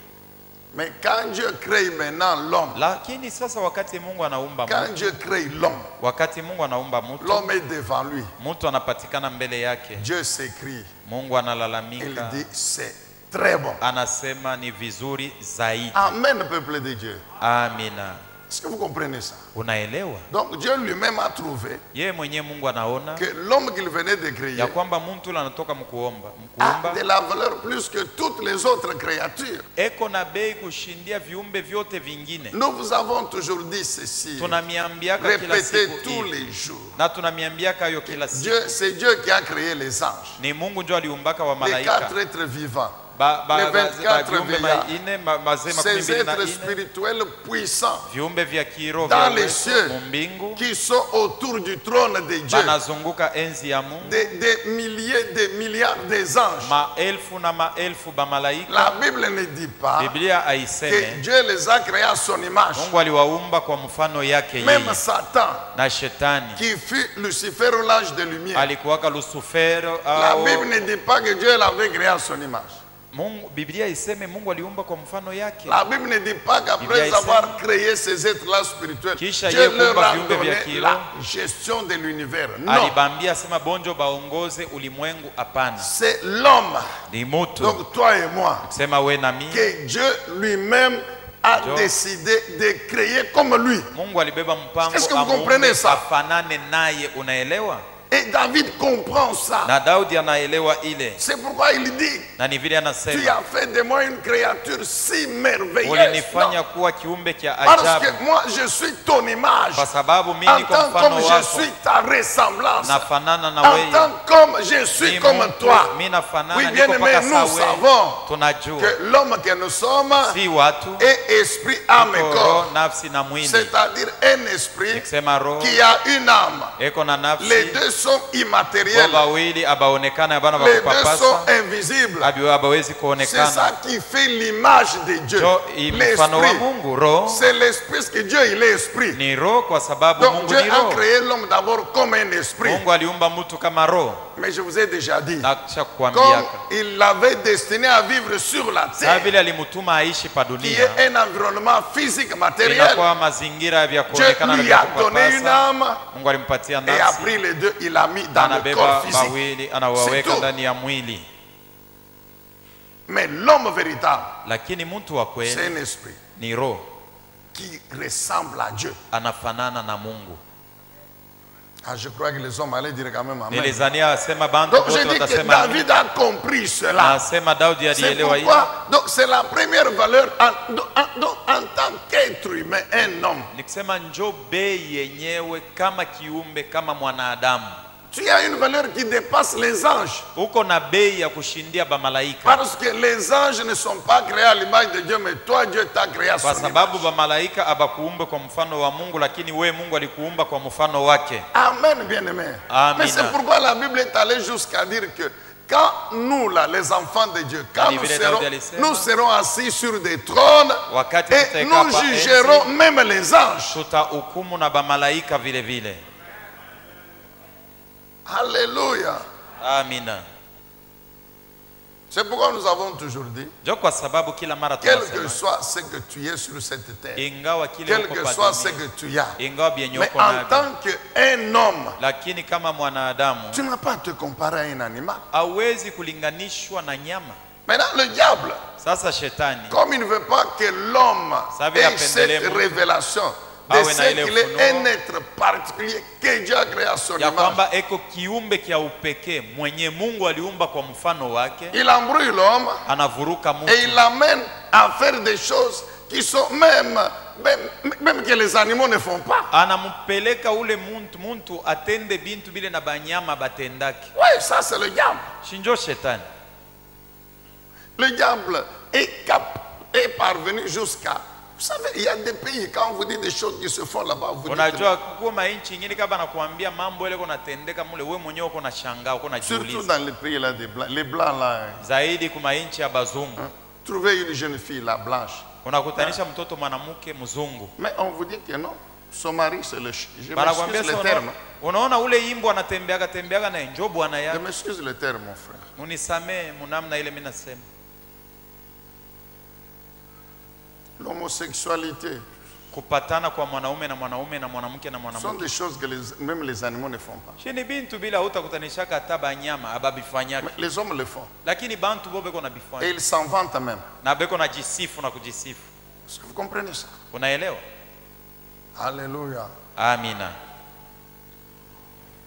Mais quand Dieu crée maintenant l'homme, Lakini sasa wakati Mungu anaumba quand mtu, Dieu crée l'homme, wakati Mungu anaumba mtu, l'homme est devant lui. mtu anapatikana mbele yake. Dieu s'écrie. Mungu Il analalamika, dit c'est très bon. anasema ni vizuri zaidi. Amen, peuple de Dieu. Amina. Est-ce que vous comprenez ça? Unaelewa? Donc Dieu lui-même a trouvé Yeye mwenyewe Mungu anaona que l'homme qu'il venait de créer ya kwamba mtu ule anatoka mkuomba a de la valeur plus que toutes les autres créatures. eko na bei kushindia viumbe vyote vingine. Nous vous avons toujours dit ceci, Tunamiambiaka kila répétez siku tous hivi. les jours. Na tunamiambiaka hayo kila siku. Dieu, c'est Dieu qui a créé les anges, Ni Mungu ndio aliumbaka wa les malaika. 4 êtres vivants, Les les 24 viumbe veillards, maine, mazee makumi ces mbili na êtres ine, spirituels puissants viumbe vya kiroho dans vya les uwezo cieux mumbingu qui sont autour du trône de Dieu, banazunguka enzi ya Mungu. des milliers, des milliards des anges. Maelfu na maelfu ba malaika. La Bible ne dit pas Biblia que haiseme Dieu les a créés à son image. Mungu aliwaumba kwa mfano yake Même yeye. Satan, Na shetani qui fut Lucifer au l'âge de lumière, alikuwaka Lucifero la au Bible ne dit pas que Dieu l'avait créé à son image. Mungu. Biblia iseme Mungu aliumba kwa mfano yake. La Bible ne dit pas Biblia qu'après iseme, avoir créé ces êtres-là spirituels, kisha Dieu yeye leur kuumba a viumbe vya donné kiroho, la gestion de l'univers. Non, alibambia sema bonjo baongoze ulimwengu. Hapana, c'est l'homme, ni mutu. donc toi et moi, Sema we na mimi. que Dieu lui-même a Dieu. décidé de créer comme lui. Mungu alibeba mpango Est-ce que vous amuumbe comprenez ça? afanane naye. Unaelewa? Et David comprend ça. Na Daudi anaelewa ile, C'est pourquoi il dit, na ni vile tu anasema as fait de moi une créature si merveilleuse. ulinifanya Non, kuwa kiumbe kia parce ajabu, que moi je suis ton image. kwa sababu mimi En niko tant mfano comme je wako, suis ta ressemblance. nafanana na En wewe. tant comme je suis Ni comme Mungu, toi. mimi nafanana, Oui, niko bien aimé, paka nous sawa wewe. savons Tunajua que l'homme que nous sommes si watu est esprit, âme et iko corps. roho, nafsi na mwili. C'est-à-dire un esprit Nikisema roho qui a une âme. eko na Les nafsi, deux sont immatériels. bo bawili abaonekana abana Les deux sont bakupapasa, invisibles. abawezi C'est kuonekana. ça qui fait l'image de Dieu. Jo mfano wa L'esprit. Mungu, roho C'est l'esprit, parce que Dieu il est esprit. ni roho, kwa sababu Donc Mungu Dieu ni a roho. créé l'homme d'abord comme un esprit. Mungu aliumba mtu kama roho, Mais je vous ai déjà dit, na kisha comme kuambiaka il l'avait destiné à vivre sur la saa terre, vile alimutuma aishi pa qui dunia, est un environnement physique, matériel, inakuwa mazingira vya Dieu kuonekana na lui vya a donné une kupapasa. âme Mungu alimpatia et a nafsi, pris les deux, il a mis dans le anabeba corps physique. mawili, C'est anawaweka tout. ndani ya mwili. Mais l'homme véritable, Lakini mtu wa c'est kweli un esprit ni roho, qui ressemble à Dieu. anafanana na Mungu. Ah, je crois que les hommes allaient dire quand même amen. Nilizania asema bantu Donc je wote dis que watasema, David a compris cela. nasema Daudi C'est alielewa hiyo. pourquoi, donc c'est la première valeur en tant qu'être humain, un homme. Nikisema njo bei yenyewe kama kiumbe, kama mwanadamu, Tu as une valeur qui dépasse les anges. uko na bei ya kushindia ba malaika, Parce que les anges ne sont pas créés à l'image de Dieu, mais toi, Dieu t'a créé à son kwa image. sababu ba malaika abakuumbe kwa mfano wa Mungu, lakini we Mungu alikuumba kwa mfano wake. Amen, bien-aimé. Amina. Mais c'est pourquoi la Bible est allée jusqu'à dire que quand nous, là, les enfants de Dieu, quand nous serons assis sur des trônes Wakati et tutakaa nous pa jugerons enzi, même les anges. tutahukumu na ba malaika vile vile. Alléluia. Amina. C'est pourquoi nous avons toujours dit, Ndio kwa sababu kila mara quel que tunasema soit ce que tu es sur cette terre, ingawa kile quel uko que pa soit ce dunia, que tu as, ingawa byenye mais uko en navyo, tant qu'un homme, lakini kama mwanadamu tu n'as pas à te comparer à un animal. hawezi kulinganishwa na nyama. Maintenant, le diable, Sasa shetani comme il ne veut pas que l'homme Sabe ait apendele cette mtu. révélation de Awe ce na ile qu'il est ufunuo. un être particulier que Dieu a créé à son ya image, kwamba eko kiumbe kia upekee mwenye Mungu aliumba kwa mfano wake, il embrouille l'homme anavuruka et mtu il l'amène à faire des choses qui sont même que les animaux ne font pas. anampeleka ule muntu atende bintu bile na banyama batendaki. Oui, ça c'est le diable. Shinjo shetani. Le diable est parvenu jusqu'à... Vous savez, il y a des pays, quand vous dites des choses qui se font là-bas, vous dites... Unajua kuma inchi nyingine kama nakuambia mambo ile kunatendeka mule, wewe mwenyewe uko na shangaa, uko na Surtout jiuliza. dans les pays là des blancs. Les blancs là... Zaidi kuma inchi ya bazungu. Trouvez une jeune fille là, blanche. Unakutanisha mtoto mwanamke mzungu. Mais on vous dit que non. Son mari c'est le... Je Banakwambia m'excuse le terme. unaona ule imbo anatembeaga na njo bwana Je yake. m'excuse le terme, mon frère. Unisamee munamna ile mimi nasema. L'homosexualité, Kupatana kwa mwanaume na mwanamke na sont mwanamke. des choses que même les animaux ne font pas. Shini bintu bila utakutanishaka hata banyama ababifanyaka. Mais les hommes le font. Lakini bantu bobe kona Et bifanya. ils s'en vantent même. Na beko na jisifu na kujisifu. Est-ce que vous comprenez ça? Unaelewa? Alléluia. Amina.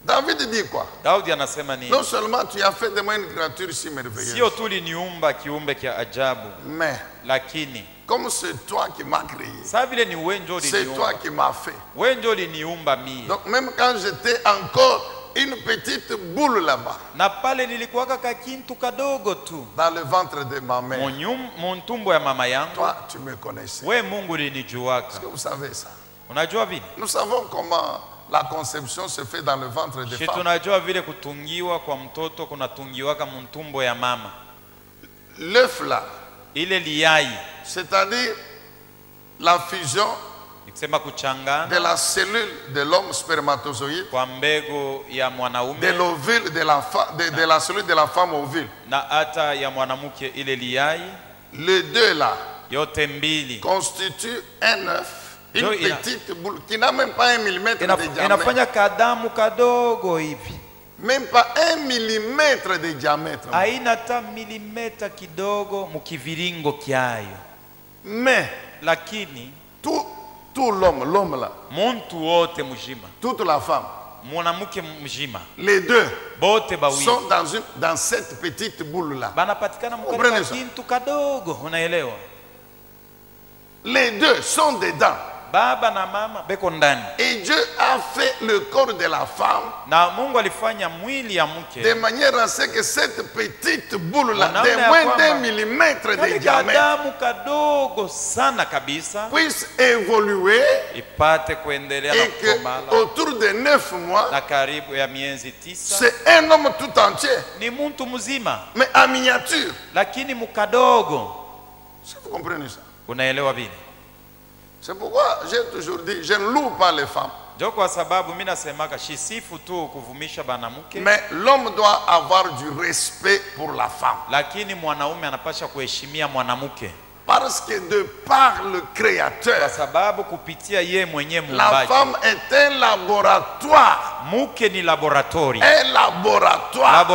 David dit quoi? Daudi anasema nini? Non seulement tu as fait de moi une créature si merveilleuse, Sio tu uliniumba kiumbe kia ajabu, mais lakini comme c'est toi qui m'as créé, saa vile ni wewe ndio c'est toi uliniumba. qui m'as fait. Wewe ndio uliniumba mie. Donc même quand j'étais encore une petite boule là-bas, Na pale nilikuwaka kakintu kadogo tu. dans le ventre de ma mère, Muntumbo ya mama yangu. toi tu me connaissais. We Mungu ulinijuaka. Est-ce que vous savez ça? Unajua vile? Nous savons comment la conception se fait dans le ventre des Shi femmes. tunajua vile kutungiwa kwa mtoto kunatungiwaka muntumbo ya mama. L'œuf là, Ile liyai, c'est-à-dire la fusion nikisema de kuchangana la cellule de l'homme spermatozoïde, kwa mbegu ya de mwanaume l'ovule de la cellule de la femme ovule. na hata ya mwanamke, ile liyai Les deux là yote mbili constituent un œuf, une Donc, petite boule qui n'a même pas 1 millimètre de diamètre. inafanya kadamu kadogo hivi, Même pas 1 millimètre de diamètre. haina hata milimeta kidogo mukiviringo kyayo, Mais lakini tout l'homme là, muntu wote mjima, toute la femme, mwanamke mjima, les deux bote bawili sont dans cette petite boule là. banapatikana Comprenez mukali ça? kintu kadogo. Unaelewa? Les deux sont dedans. Baba na mama beko ndani, Et Dieu a fait le corps de la femme na Mungu alifanya mwili ya mke de manière à ce que cette petite boule là, Unaona de ya moins kwamba d'1 millimètre de kale diamètre, kadamu kadogo sana kabisa puisse évoluer ipate kuendelea na et que kukomala, autour de 9 mois, na karibu ya miezi 9 c'est un homme tout entier, ni muntu mzima, mais en miniature. lakini mukadogo. Si vous comprenez ça. Unaelewa vile? C'est pourquoi j'ai toujours dit, je ne loue pas les femmes. Ndio kwa sababu mimi nasemaka shisifu tu kuvumisha banamuke, Mais l'homme doit avoir du respect pour la femme. lakini mwanaume anapasha kuheshimia mwanamke, Parce que de par le kwa Créateur, sababu kupitia ye mwenye la muumbaji. femme est un laboratoire. Muke ni laboratori, Un laboratoire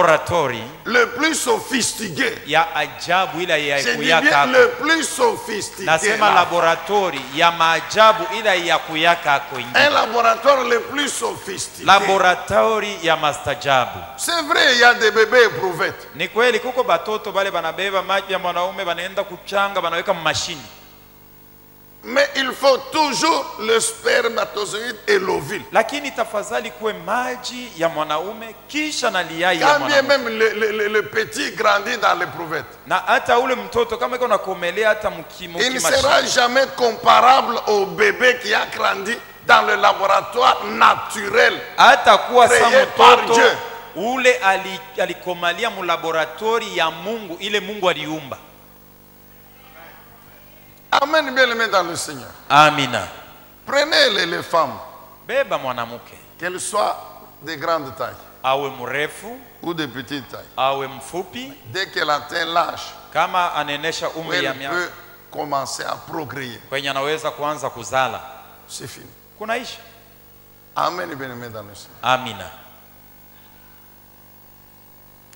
le plus sophistiqué. ya ajabu ila ya Je dis kuyaka bien hako. le plus sophistiqué. Nasema laboratori ya maajabu ila ya kuyaka hako Un ingine. laboratoire le plus sophistiqué. Laboratori ya mastajabu. C'est vrai, il y a des bébés éprouvettes. Ni kweli kuko batoto bale banabeba maji ya mwanaume banaenda kuchanga banaweka mashini, Mais il faut toujours le spermatozoïde et l'ovule. lakini tafadhali kuwe maji ya mwanaume kisha na liyai ya Quand bien mwanamke. même le petit grandit dans l'éprouvette, Na hata ule mtoto kama iko nakomelea hata il ne sera mukimashini, jamais comparable au bébé qui a grandi dans le laboratoire naturel. hata kuwa sa Créé par mtoto Dieu. ule alikomalia mu laboratori ya Mungu, ile Mungu aliumba. Amen, bien aimé dans le Seigneur. Amina. Prenez les femmes, Beba mwanamke qu'elles soient de grande taille. awe mrefu ou de petite taille, awe mfupi, dès qu'elle atteint l'âge, kama anaenesha umri ya elle miaka peut commencer à procréer. kwenye anaweza kuanza kuzala, C'est fini. kunaisha. Amen, bien-aimés dans le Seigneur. Amina.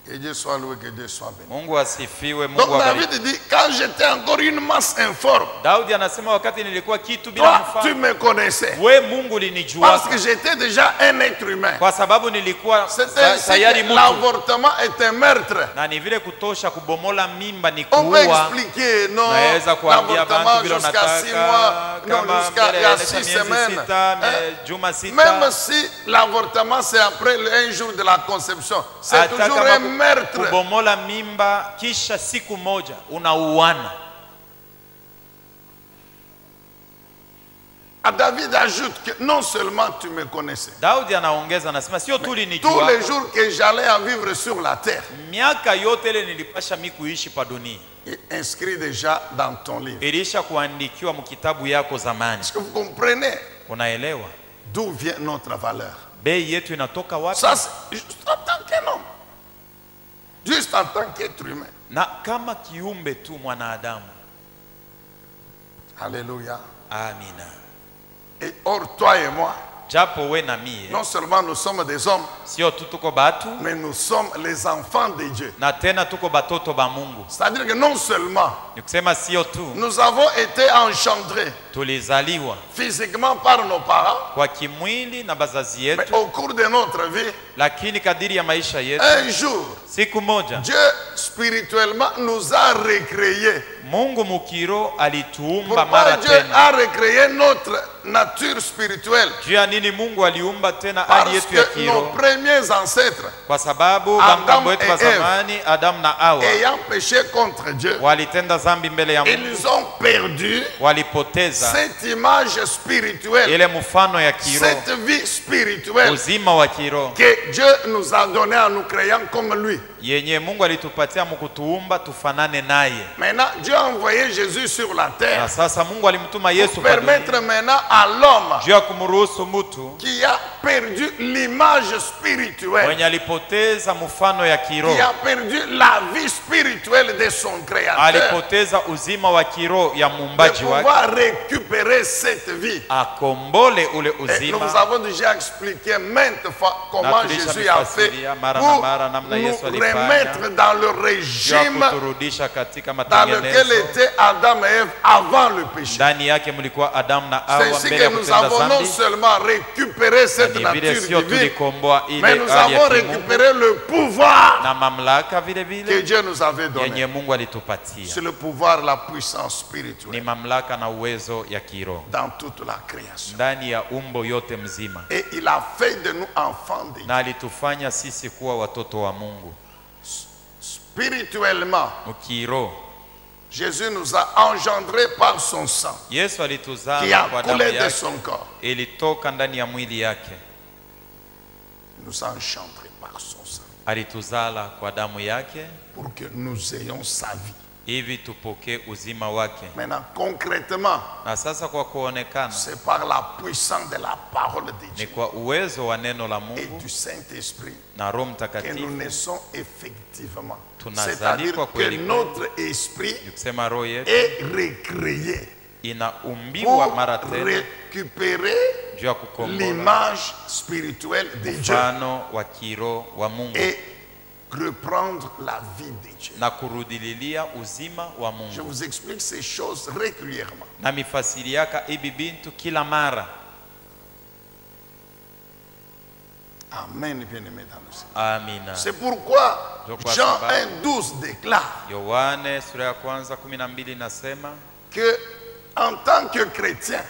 Que Dieu soit loué, que Dieu soit béni. Mungu asifiwe, Donc Mungu abariki. David dit, quand j'étais encore une masse informe, Daudi anasema wakati nilikuwa kitu bila toi, tu mfano, me connaissais. we Mungu ulinijua Parce que j'étais déjà un être humain. kwa sababu nilikuwa C'était ainsi tayari que mtu, l'avortement est un meurtre. na ni vile kutosha kubomola mimba ni On peut kuua. expliquer, non, Naweza kuambia bantu l'avortement vile jusqu'à 6 mois, unataka, non, kama jusqu'à mbele il y a ya 6 miezi semaines. sita, Hein? juma sita. Même si l'avortement c'est après un jour de la conception, c'est Hata toujours kama un meurtre. kubomola mimba kisha siku moja unauana. David ajoute que non seulement tu me connaissais, Daudi anaongeza anasema sio tu tous ulinijua, les jours que j'allais à vivre sur la terre, miaka yote ile nilipasha mi kuishi pa dunia est inscrit déjà dans ton livre. ilisha kuandikiwa mkitabu yako zamani. Est-ce que vous comprenez Unaelewa d'où vient notre valeur? bei yetu inatoka wapi? Ça, c'est juste en tant qu'un homme, juste en tant qu'être humain. Na kama kiumbe tu mwanadamu. Alléluia. Amina. Et or, toi et moi, Japo we na mie non seulement nous sommes des hommes, sio tu tuko batu, mais nous sommes les enfants de Dieu. na tena tuko batoto ba Mungu. C'est-à-dire que non seulement Ni kusema sio tu nous avons été engendrés tulizaliwa physiquement par nos parents, kwa kimwili na bazazi mais yetu, au cours de notre vie, lakini kadiri ya maisha yetu, un jour, siku moja Dieu spirituellement nous a recréés. Mungu mukiro alituumba Pourquoi mara Dieu tena. a recréé notre nature spirituelle? Juu ya nini Mungu aliumba tena hali Parce yetu ya que nos kiro? premiers ancêtres, Kwa sababu Adam bamgambo wetu wa et Eve, zamani Adamu na Hawa ayant péché contre Dieu, walitenda zambi mbele ya Mungu, ils ont perdu walipoteza cette image spirituelle, ile mfano ya kiro, cette vie spirituelle uzima wa kiro que Dieu nous a donné en nous créant comme lui. yenye Mungu alitupatia mkutuumba tufanane naye. Maintenant, Dieu a envoyé Jésus sur la Na terre sasa Mungu alimtuma Yesu pour kwa dunia permettre maintenant à l'homme juu ya kumruhusu mtu qui a perdu l'image spirituelle, mwenye alipoteza mfano ya kiro, qui a perdu la vie spirituelle de son créateur, alipoteza uzima wa kiro ya de muumbaji wake, pouvoir récupérer cette vie. akombole ule Et nous uzima. vous avons déjà expliqué maintes fois comment Jésus a fait pour nous remettre dans le régime Kuturudisha katika dans lequel matengenezo étaient Adam et Ève avant le péché. ndani yake mlikuwa Adamu na C'est Hawa ainsi mbele que ya nous kutenda avons non dhambi, seulement récupéré cette ni vile nature sio divine, tulikomboa mais ile nous hali avons ya kimungu récupéré le pouvoir na mamlaka vile que vile Dieu nous avait yenye donné. Mungu alitupatia. C'est le pouvoir, la puissance Ni spirituelle mamlaka na uwezo ya kiroho dans toute la création. ndani ya umbo yote mzima, Et il a fait de nous enfants de Dieu. na alitufanya sisi kuwa watoto wa Mungu. Spirituellement, Mkiroho Jésus nous a engendrés par son sang Yesu qui alituzala a kwa damu coulé de yake, son corps. ilitoka ndani ya mwili yake. Il nous a engendrés par son sang Alituzala kwa damu yake pour que nous ayons sa vie. hivi tupokee uzima wake. Maintenant, concrètement, Na sasa kwa kuonekana c'est par la puissance de la parole de ni Dieu kwa uwezo wa neno la et Mungu du Saint-Esprit na Roho que nous Mtakatifu, naissons effectivement. Tunazaliwa C'est-à-dire que kweli. notre esprit ni kusema roho yetu est recréé inaumbiwa pour mara tena récupérer juu ya kukombola l'image spirituelle de Dieu mfano wa kiroho wa Mungu et reprendre la vie de Dieu. na kurudililia uzima wa Je Mungu. vous explique ces choses régulièrement. Na mifasiri yaka ibi bintu kila mara. Amen, bien-aimés dans le Seigneur. Amina. C'est pourquoi Je crois Jean que ça va. 1,12 déclare Yohane sura ya kwanza 12 nasema que en tant que chrétiens,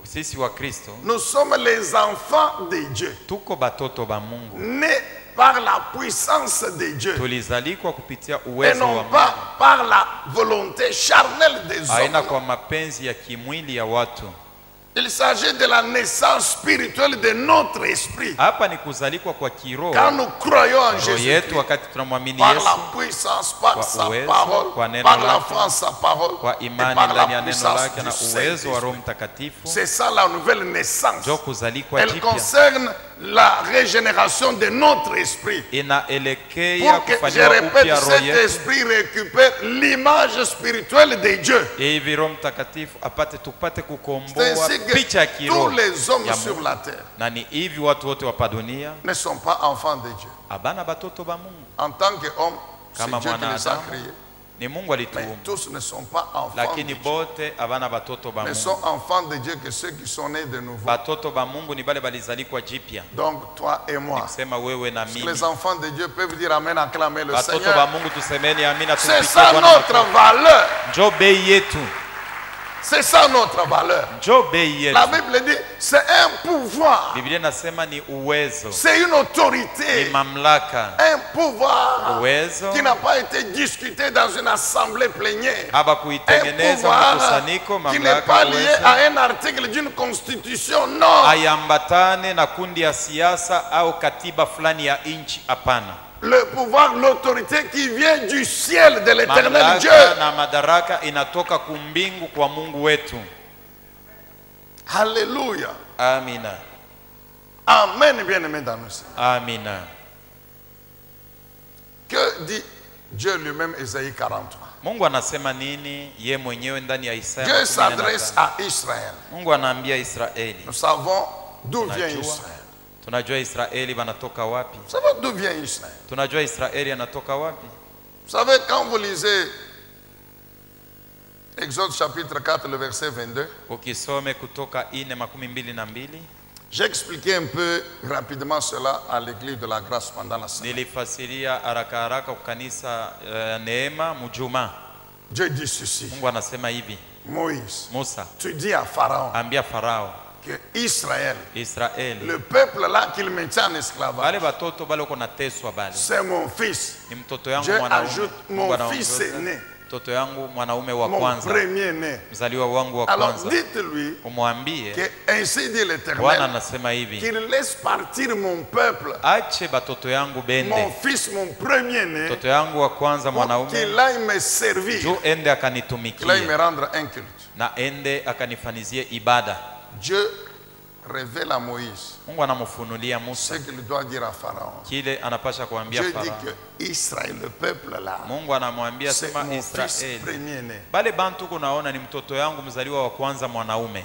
sisi wa Kristo nous sommes les enfants de Dieu, tuko batoto ba Mungu, nés par la puissance de Dieu tulizalikwa kupitia et uwezo wa non Mungu, pas par la volonté charnelle des haina hommes. kwa mapenzi ya kimwili ya watu. Il s'agit de la naissance spirituelle de notre esprit. Hapa ni kuzalikwa kwa kiroho Quand nous croyons en roho yetu Jésus-Christ, wakati tunamwamini par Yesu la puissance, par kwa sa uwezo, parole, kwa neno par la lake, foi en sa parole, kwa et imani par ndani la ya neno puissance lake na du uwezo wa Roho Saint-Esprit. Mtakatifu. C'est ça la nouvelle naissance. Ndio kuzalikwa Elle jipya, concerne la régénération de notre esprit. inaelekea Pour que, je kufanywa répète, upya roho cet yetu, esprit récupère l'image spirituelle de Dieu. hivi Roho Mtakatifu tupate C'est kukomboa ainsi picha ya que kiroho tous les hommes ya sur Mungu. la terre Na ni hivi watu wote wa dunia ne sont pas enfants de Dieu. abana batoto ba Mungu. En tant qu'hommes, c'est Kama Dieu qui les a mwanadamu créés. ni Mungu Mais alituumba, tous ne sont pas enfants de lakini Dieu. bote abana batoto ba Ne Mungu. sont enfants de Dieu que ceux qui sont nés de nouveau. Batoto ba Mungu ni bale balizalikwa jipya, Donc toi et moi. kusema wewe na mimi. Les enfants de Dieu peuvent dire Amen, acclamer le Batoto ba Seigneur. Mungu tusemeni amina, C'est tumpigie ça Bwana notre makofi. valeur. Njo bei yetu, C'est ça notre valeur. njo bei yetu. La Bible dit c'est un pouvoir. Biblia inasema ni uwezo, C'est une ni autorité. mamlaka. Un pouvoir Uwezo qui n'a pas été discuté dans une assemblée plénière. haba Un kuitengeneza pouvoir mkusanyiko, qui n'est mamlaka pas lié uwezo à un article d'une constitution. Non. hayambatane na kundi ya siasa au katiba fulani ya nchi. Hapana, Le pouvoir, l'autorité qui vient du ciel de l'éternel Dieu. mamlaka na madaraka inatoka kumbingu kwa Mungu wetu. Alléluia. Amina, Amen, bien-aimé dans nous. amina. Que dit Dieu lui-même, Ésaïe 43? Mungu anasema nini ye mwenyewe ndani ya Isaya Dieu 45? s'adresse à Israël. Mungu anaambia Israeli. Nous savons d'où vient Tunajua, Israël. tunajua Israeli wanatoka wapi. Vous savez d'où vient Israël? Tunajua Israeli anatoka wapi. Vous savez, quand vous lisez Exode chapitre 4, le verset 22, Ukisome Kutoka 4:22, j'ai expliqué un peu rapidement cela à l'église de la grâce pendant la semaine. nilifasiria haraka haraka kwa kanisa Neema Mujuma. Dieu dit ceci, Mungu anasema hivi, Moïse, Musa tu dis à Pharaon ambia Farao, que Israël, Israeli, le peuple là qu'il maintient en esclavage, bale batoto bale uko nateswa bale c'est mon fils. ni mtoto yangu Dieu mwanaume. ajoute Mungu mon anaongeza, fils aîné, mtoto yangu mwanaume wa mon kwanza, premier-né. mzaliwa wangu wa Alors kwanza. dites-lui Umwambie que ainsi dit Bwana l'Éternel, anasema hivi, qu'il laisse partir mon peuple, ache batoto yangu mon bende, fils, mon premier-né, mtoto yangu wa kwanza pour mwanaume, qu'il aille me servir, juu ende qu'il aille me akanitumikie rendre un culte. na ende akanifanizie ibada. Dieu révèle à Moïse Mungu anamfunulia ce Musa qu'il doit dire à Pharaon. kile anapasha kuambia Dieu dit Farao. que Israël, le peuple là, Mungu anamwambia c'est sema mon fils Israeli, premier-né. bale bantu kunaona ni mtoto yangu mzaliwa wa kwanza mwanaume.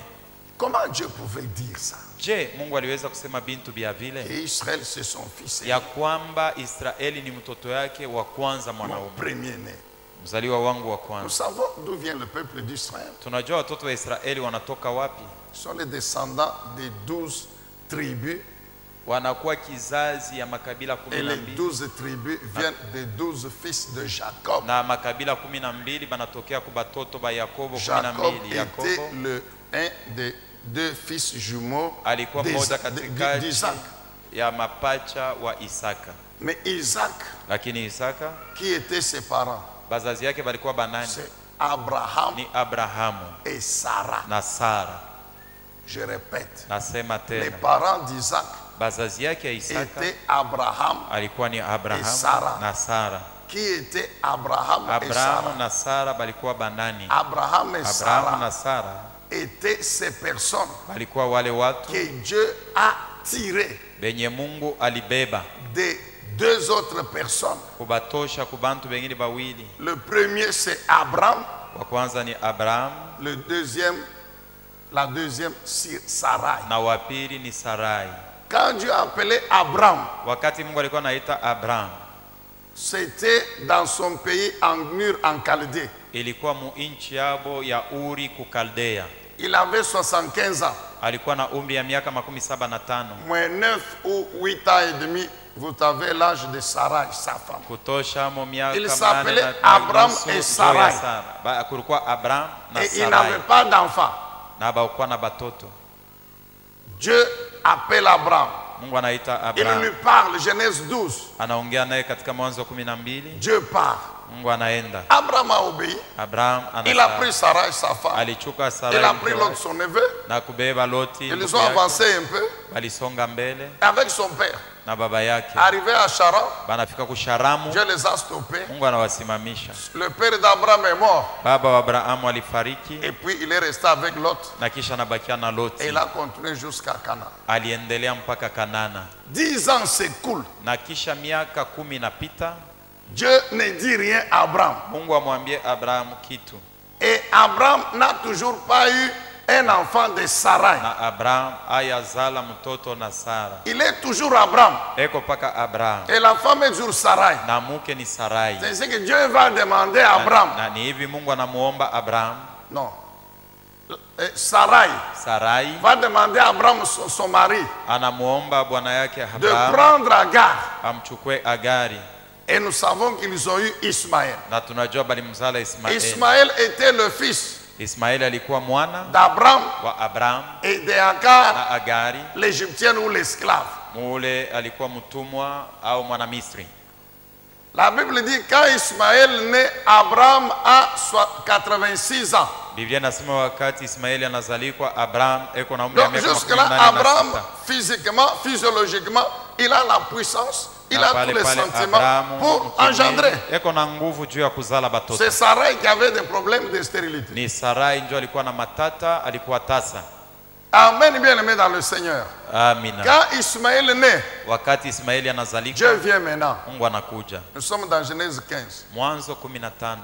Comment Dieu pouvait dire ça? Je, Mungu aliweza kusema bintu bia vile Et Israël, c'est son fils aîné, ya kwamba Israeli ni mtoto yake wa kwanza mon mwanaume, premier-né. mzaliwa wangu wa Nous kwanza. savons d'où vient le peuple d'Israël. Tunajua watoto wa Israeli wanatoka wapi? Ce sont les descendants des 12 tribus. Wanakuwa kizazi ya makabila Et les 12 12 tribus viennent des 12 fils de Jacob. na makabila 12 banatokea kwa batoto ba Yakobo Jacob 12. était Yakobo un des deux fils jumeaux alikuwa mmoja katikati d'Isaac. ya mapacha wa Isaka, Mais Isaac, lakini Isaka qui étaient ses parents? bazazi yake balikuwa banani? C'est Abraham Ni Abrahamu et Sarah. na Sara. Je répète, Nasema les tena, parents d'Isaac bazazi yake ya Isaka étaient Abraham. alikuwa ni Et Abrahamu Sara. na Sara. Qui était Abraham et Abrahamu Sarah? na Sara balikuwa banani? Abraham et Abrahamu na Sarah Sara étaient ces personnes balikuwa wale watu que Dieu a tirées benye Mungu alibeba des deux autres personnes. kubatosha kubantu bengine bawili. Le premier, c'est Abraham. Wa kwanza ni Abraham Le deuxième, la deuxième, c'est Sarai. na wa pili ni Sarai. Quand Dieu a appelé Abraham, Wakati Mungu alikuwa anaita Abraham, c'était dans son pays en Ur, en Chaldée. ilikuwa mu inchi yabo ya Uri kukaldea. Il avait 75 ans. Alikuwa na umri ya miaka 75. Moins 9 ou 8 ans et demi, vous avez l'âge de Sarai, sa femme. Kutosha mo miaka Il 8 s'appelait na Abraham nusu et juu ya Sarai. Sara. Kulikuwa Abraham na Et il n'avait Sarai pas d'enfant. na bakuwa na batoto. Dieu appelle Abraham. Mungu anaita Il lui Abraham, parle, Genèse 12. anaongea naye katika Mwanzo 12. Dieu part. Mungu anaenda. Abraham a obéi. Abraham Il a pris Sarah, sa femme. alichuka Il Sarai a pris l'autre, son neveu. na kubeba Loti. Ils ont avancé un peu Walisonga mbele avec son père. na baba yake. Arrivé à Charan, Banafika kusharamu, Dieu les a stoppés. Mungu anawasimamisha. Le père d'Abraham est mort. Baba wa Abrahamu alifariki Et puis il est resté avec Lot. na kisha anabakia na Et Loti. il a continué jusqu'à Canaan. Aliendelea mpaka Kanana. 10 ans s'écoulent. Na kisha miaka 10 inapita, Dieu ne dit rien à Abraham. Mungu amwambie Abrahamu kitu. Et Abraham n'a toujours pas eu un enfant de Sarai. Na Abraham ayazala mtoto na Sara. Il est toujours Abraham. Eko paka Abraham. Et la femme est toujours Sarai. Na muke ni Sarai. C'est ce que Dieu va demander à Abraham. Na ni hivi Mungu anamuomba Abraham. Non. Sarai Sarai va demander à Abraham, son mari, anamuomba bwana yake de Abraham prendre Agar. amchukue Agari. Et nous savons qu'ils ont eu Ismaël. Na tunajua balimzala Ismaeli. Ismaël était le fils Ismaeli alikuwa mwana d'Abraham wa Abraham et d'Agar, na Agari. l'Égyptienne ou l'esclave. Mule alikuwa mtumwa au mwana Misri. La Bible dit quand Ismaël naît, Abraham a 86 ans. Biblia inasema wakati Ismaeli anazalikwa Abraham eko na umri wa Donc miaka jusque-là, 86. Abraham, physiquement, physiologiquement, il a la puissance, il a tous les sentiments pour engendrer. Eko na nguvu juu ya kuzala batoto. C'est Sarai qui avait des problèmes de stérilité. Ni Sarai ndio alikuwa na matata, alikuwa tasa. Amen, bien-aimé dans le Seigneur. Amina. Quand Ismaël naît, Wakati Ismaeli anazalikwa, Dieu vient maintenant. Mungu anakuja. Nous sommes dans Genèse 15. Mwanzo 15.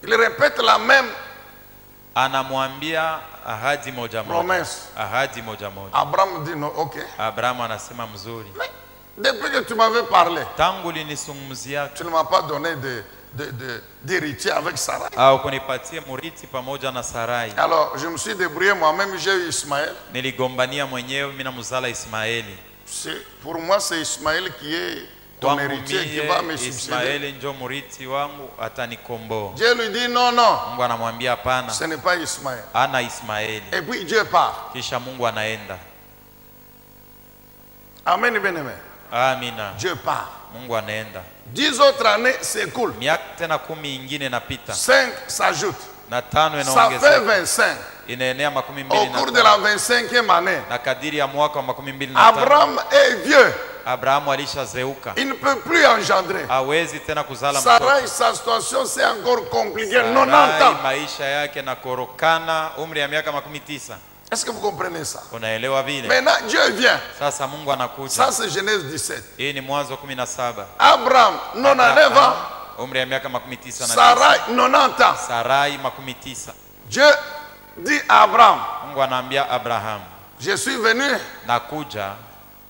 Il répète la même Anamwambia ahadi moja moja. promesse. Ahadi moja moja. Abraham dit non, ok. Abraham anasema mzuri. Mais depuis que tu m'avais parlé, Tangu linisungumzia tu ne m'as pas donné d'héritier avec Sarai. au kunipatie muriti pamoja na Sarai. Alors, je me suis débrouillé moi-même, j'ai eu Ismaël. Niligombania mwenyewe mimi namzala Ismaeli. Pour moi, c'est Ismaël qui est ton Kwangu héritier, qui va me mie succéder. Ismaeli ndio muriti wangu atanikomboa. Dieu lui dit non, non, Mungu anamwambia hapana, ce n'est pas Ismaël. ana Ismaeli. Et puis Dieu part. Kisha Mungu anaenda. Amen, bien-aimé. Amina. Dieu part. Mungu anaenda. 10 autres années s'écoulent. Miaka tena 10 ingine napita. 5 s'ajoutent. Na 5 Ça fait inaongezeka. 25. Inaenea Au 25. cours de la 25e année, Na kadiri ya mwaka wa 25. Abraham est vieux. Abrahamu alishazeuka. Il ne peut plus engendrer. Hawezi tena kuzala mtoto. Sarai, sa situation c'est encore compliqué. 90 Sarai, ans. maisha yake na korokana umri ya miaka 19. Est-ce que vous comprenez ça? Unaelewa vile? Maintenant, Dieu vient. Sasa Mungu Ça, anakuja. c'est Genèse 17. Hii ni Mwanzo 17. Abraham, 99 ans. Umri ya miaka 19 na Sarai, 90 ans. Sarai 19. Dieu dit à Abraham, Mungu anaambia Abraham, je suis venu nakuja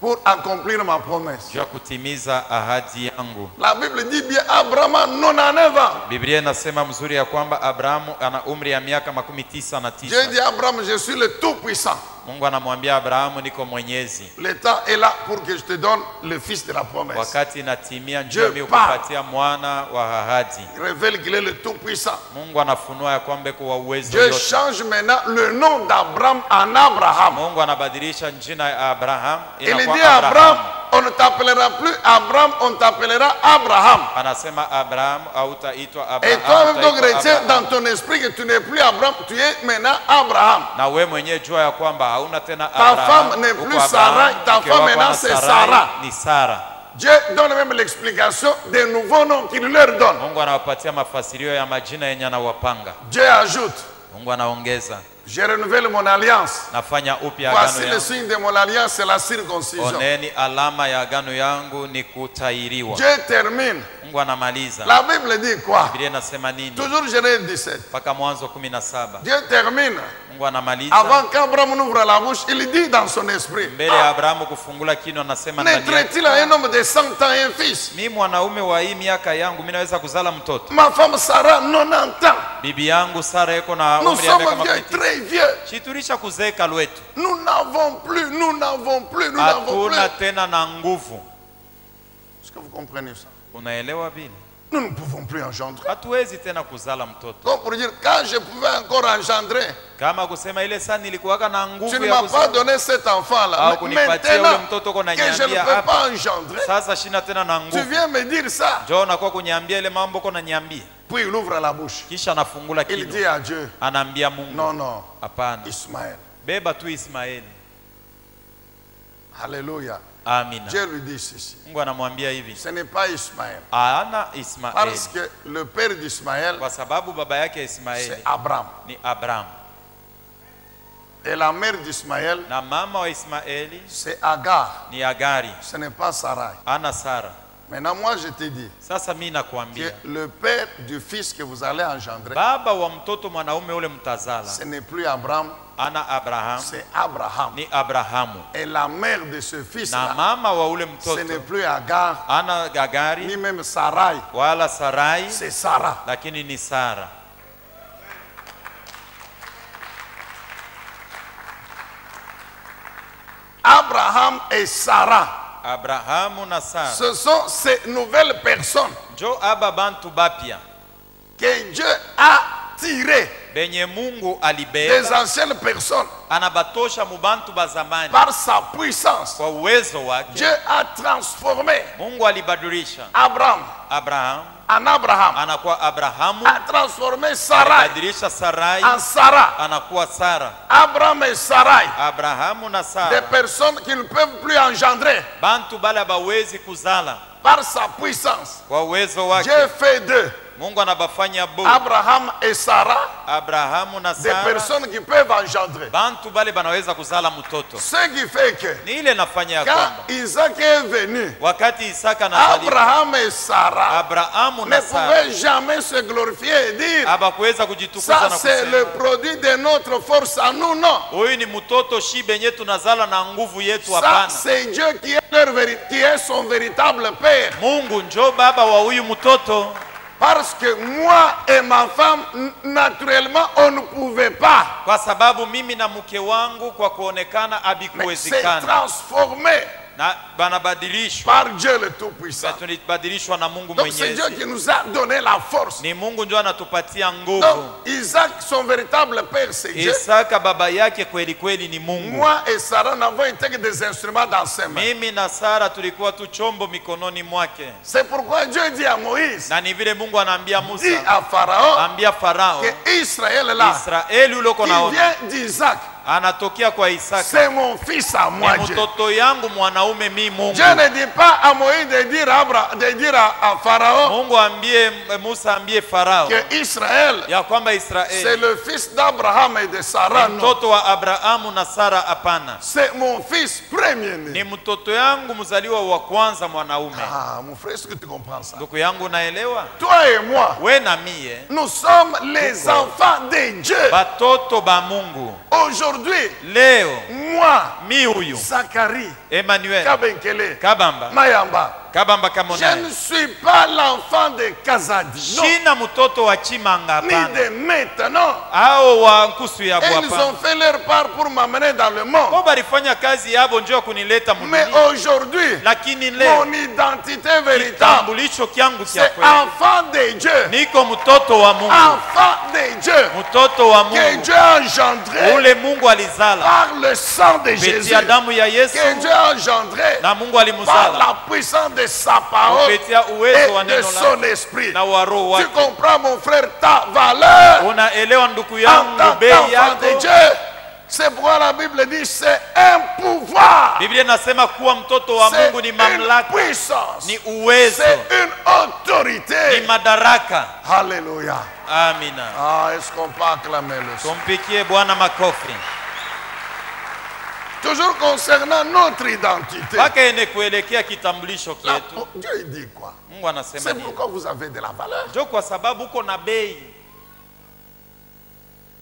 pour accomplir ma promesse. juu ya kutimiza ahadi yangu. La Bible dit bien, Abraham a 99 ans. Biblia inasema mzuri ya kwamba Abrahamu ana umri ya miaka 19. Dieu dit à Abraham, je suis le Tout-Puissant. Mungu anamwambia Abrahamu, niko mwenyezi. Le temps est là pour que je te donne le fils de la promesse. Wakati inatimia njoo mimi part. kupatia mwana wa ahadi. Il révèle qu'il est le Tout-Puissant. Mungu anafunua ya kwamba kwa uwezo Dieu yote. change maintenant le nom d'Abraham en Abraham. Mungu anabadilisha jina ya Abraham Il inakuwa dit à Abraham, on ne t'appellera plus Abraham, on t'appellera Abraham. Anasema Abraham hautaitwa Et Abraham. toi-même donc utaitwa retiens Abraham. dans ton esprit que tu n'es plus Abraham, tu es maintenant Abraham. Na wewe mwenyewe jua ya kwamba hauna tena Ta Abraham. femme n'est uko plus Abraham, Sarai, ta mke femme wako maintenant na c'est Sarai, Sarah. Ni Sara. Dieu donne même l'explication des nouveaux noms qu'il leur donne. Mungu anawapatia mafasirio ya majina yenye anawapanga. Dieu ajoute, Mungu anaongeza, je renouvelle mon alliance. nafanya upya agano Voici le yangu. signe de mon alliance, c'est la circoncision. Oneni alama ya agano yangu ni kutairiwa. Dieu termine. Mungu anamaliza. La Bible dit quoi? Biblia inasema nini? Toujours Genèse 17. Mpaka Mwanzo 17. Dieu termine. Mungu anamaliza. Avant qu'Abraham n'ouvre la bouche, il dit dans son esprit, Mbele ya Abrahamu kufungula kinywa anasema ndani yake, naîtrait-il à un homme de 100 ans un fils? mimi mwanaume wa hii miaka yangu mimi naweza kuzala mtoto? Ma femme Sarah, 90 ans. Bibi yangu Sara iko na Nous umri ya miaka sommes vieux, 19. très vieux. Shiturisha kuzeeka lwetu. Nous n'avons plus, nous n'avons plus, nous n'avons plus. Hatuna tena na nguvu. Est-ce que vous comprenez ça? Unaelewa vile? nous ne pouvons plus engendrer. hatuwezi tena kuzala mtoto. Donc pour dire, quand je pouvais encore engendrer, Kama kusema ile saa nilikuwaka na tu nguvu ne ya m'as pas kuzala, donné cet enfant-là. au Mais kunipatia ule maintenant mtoto uko que je ne nanyambia peux pas hapa, engendrer, sasa shina tena na tu nguvu. viens me dire ça. Njoo nakuwa kunyambia ile mambo uko nanyambia. Puis il ouvre la bouche. Kisha anafungula Il kinywa. dit à Dieu, Anaambia Mungu, non, non, hapana. Ismaël. Beba tu Ismaeli. Alléluia. Amina. Dieu lui dit ceci. Mungu anamwambia hivi, Ce n'est pas Ismaël. ana Ismaeli. Parce que le père d'Ismaël, Kwa sababu baba yake c'est Ismaeli Abraham. ni Abraham. Et la mère d'Ismaël, Na mama wa Ismaeli c'est Agar. ni Agari. Ce n'est pas Sarai. Ana Sara. Maintenant, moi, je te dis Sasa mimi que nakwambia, le père du fils que vous allez engendrer, baba wa mtoto mwanaume ule mtazala ce n'est plus Abraham, ana Abraham, c'est Abraham. ni Abrahamu. Et la mère de ce Na fils-là, mama wa ule ce n'est mtoto plus Agar, ana ni Agari même Sarai, wala Sarai, c'est Sarah. lakini ni Sara. Abraham et Sarah, Abrahamu na Sara ce sont ces nouvelles personnes njo aba bantu bapya que Dieu a tirées benye Mungu des alibeba anciennes personnes anabatosha mubantu ba zamani par sa puissance. kwa uwezo wake. Dieu a transformé Mungu alibadilisha Abraham Abraham en Abraham, anakuwa Abrahamu, a transformé Sarai alibadilisha Sarai en Sarah. anakuwa Sara. Abraham et Sarai, Abrahamu na des Sara personnes qui ne peuvent plus engendrer bantu bala bawezi kuzala par sa puissance. kwa uwezo wake. Dieu fait d'eux, Mungu anabafanya bo Abraham et Sarah, Abrahamu na des Sara personnes qui peuvent engendrer. bantu bale banaweza kuzala mtoto. Ce qui fait que Ni ile nafanya ya quand kwamba Isaac est venu, wakati Isaka na Abraham et Sarah Abrahamu ne na Sara pouvaient jamais se glorifier et dire abakuweza kujitukuza ça na c'est le kusema produit de notre force à nous. Non, huyu ni mtoto shi benye tunazala na nguvu yetu. ça Hapana, c'est Dieu qui est, qui est son véritable père. Mungu njo baba wa huyu mtoto. Parce que moi et ma femme, naturellement, on ne pouvait pas. Kwa sababu mimi na mke wangu kwa kuonekana Mais c'est abikuwezekana transformé na banabadilishwa, par Dieu le Tout-Puissant. tunabadilishwa na Mungu Donc c'est Dieu Mwenyezi. qui nous a donné la force. Ni Mungu njo anatupatia Donc nguvu. Isaac, son véritable père, c'est Dieu. Isaka baba yake kweli kweli ni Mungu. Moi et Sarah n'avons été que des instruments dans ses mains. Mimi na Sara tulikuwa tu chombo mikononi mwake, C'est pourquoi Dieu dit à Moïse, na ni vile Mungu anaambia dit Musa, à Pharaon, ambia Farao, que Israël là, Israeli ule uko qui naona vient d'Isaac, anatokea kwa Isaka, c'est mon fils à moi, ni Dieu. mtoto yangu mwanaume mi Mungu. Dieu ne dit pas à Moïse de dire à Pharaon Mungu ambie Musa, ambie Farao que Israël, ya kwamba c'est Israeli le fils d'Abraham et de Sarah. ni Non, mtoto wa Abrahamu na Sara. Hapana, c'est mon fils premier-né. ni mtoto yangu mzaliwa wa kwanza mwanaume. Ah, mon frère, est-ce que tu comprends ça? Ndugu yangu, naelewa Toi et moi, we na mie nous sommes les enfants de Dieu. batoto ba Mungu. Aujourd'hui, Leo moi, mi huyu Zacharie, Emmanuel Kabenkele, Kabamba Mayamba, Kabamba je Kamonai, ne suis pas l'enfant de Kazadi, non, shina mtoto wa Chimanga, ni hapana, de maintenant. ao wa Nkusu ya Et ils Bwapa ont fait leur part pour m'amener dans le monde. ko balifanya kazi yabo njoo kunileta Mais mdunia, aujourd'hui, lakini leo mon identité véritable, kitambulisho kyangu cha c'est kweli enfant de Dieu. niko mtoto wa Mungu, Enfant de Dieu, mtoto wa que Mungu Dieu a engendré ule Mungu alizala par le sang de Jésus, kupitia damu ya Yesu, que Dieu a engendré na Mungu par alimzala la puissance de sa parole kupitia uwezo wa et de neno son lake esprit. na wa roho Tu wake. comprends, mon frère, ta valeur Unaelewa ndugu en yangu, tant bei qu'enfant de yako. Dieu. C'est pourquoi la Bible dit c'est un pouvoir, Biblia inasema kuwa mtoto wa c'est Mungu ni une mamlaka, puissance, ni uwezo, c'est une ni autorité. madaraka. Alléluia. Amina, Ah, est-ce qu'on peut acclamer le Seigneur? tumpikie Bwana makofi. Toujours concernant notre identité. Mpaka ene kuelekea kitambulisho Là, kietu, Dieu il dit quoi? Mungu anasema C'est nini? pourquoi vous avez de la valeur. Njo kwa sababu uko na bei.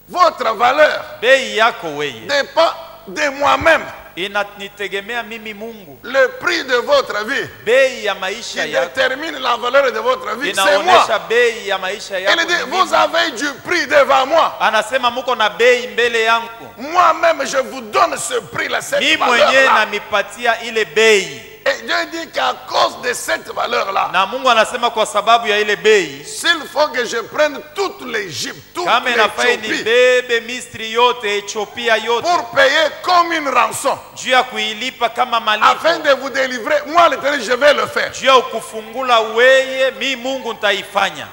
Votre valeur Bei yako weye dépend de moi-même. inanitegemea mimi Mungu. Le prix de votre vie Bei ya maisha qui yako détermine la valeur de votre vie, c'est moi. inaonesha bei ya maisha yako. Il dit, ni vous mimi. avez du prix devant moi. Anasema muko na bei mbele yangu, Moi-même, je vous donne ce prix-là, cette mimi mwenyewe valeur-là. namipatia ile bei. Et Dieu dit qu'à cause de cette valeur-là, Na Mungu anasema kwa sababu ya ile bei, s'il faut que je prenne toute l'Égypte, toute kama inafaa l'Éthiopie, nibebe Misri yote, Ethiopia yote, pour payer comme une rançon, juu ya kuilipa kama malipo, afin de vous délivrer, moi l'Éternel, je vais le faire. juu ya ukufungula weye, mi Mungu nitaifanya.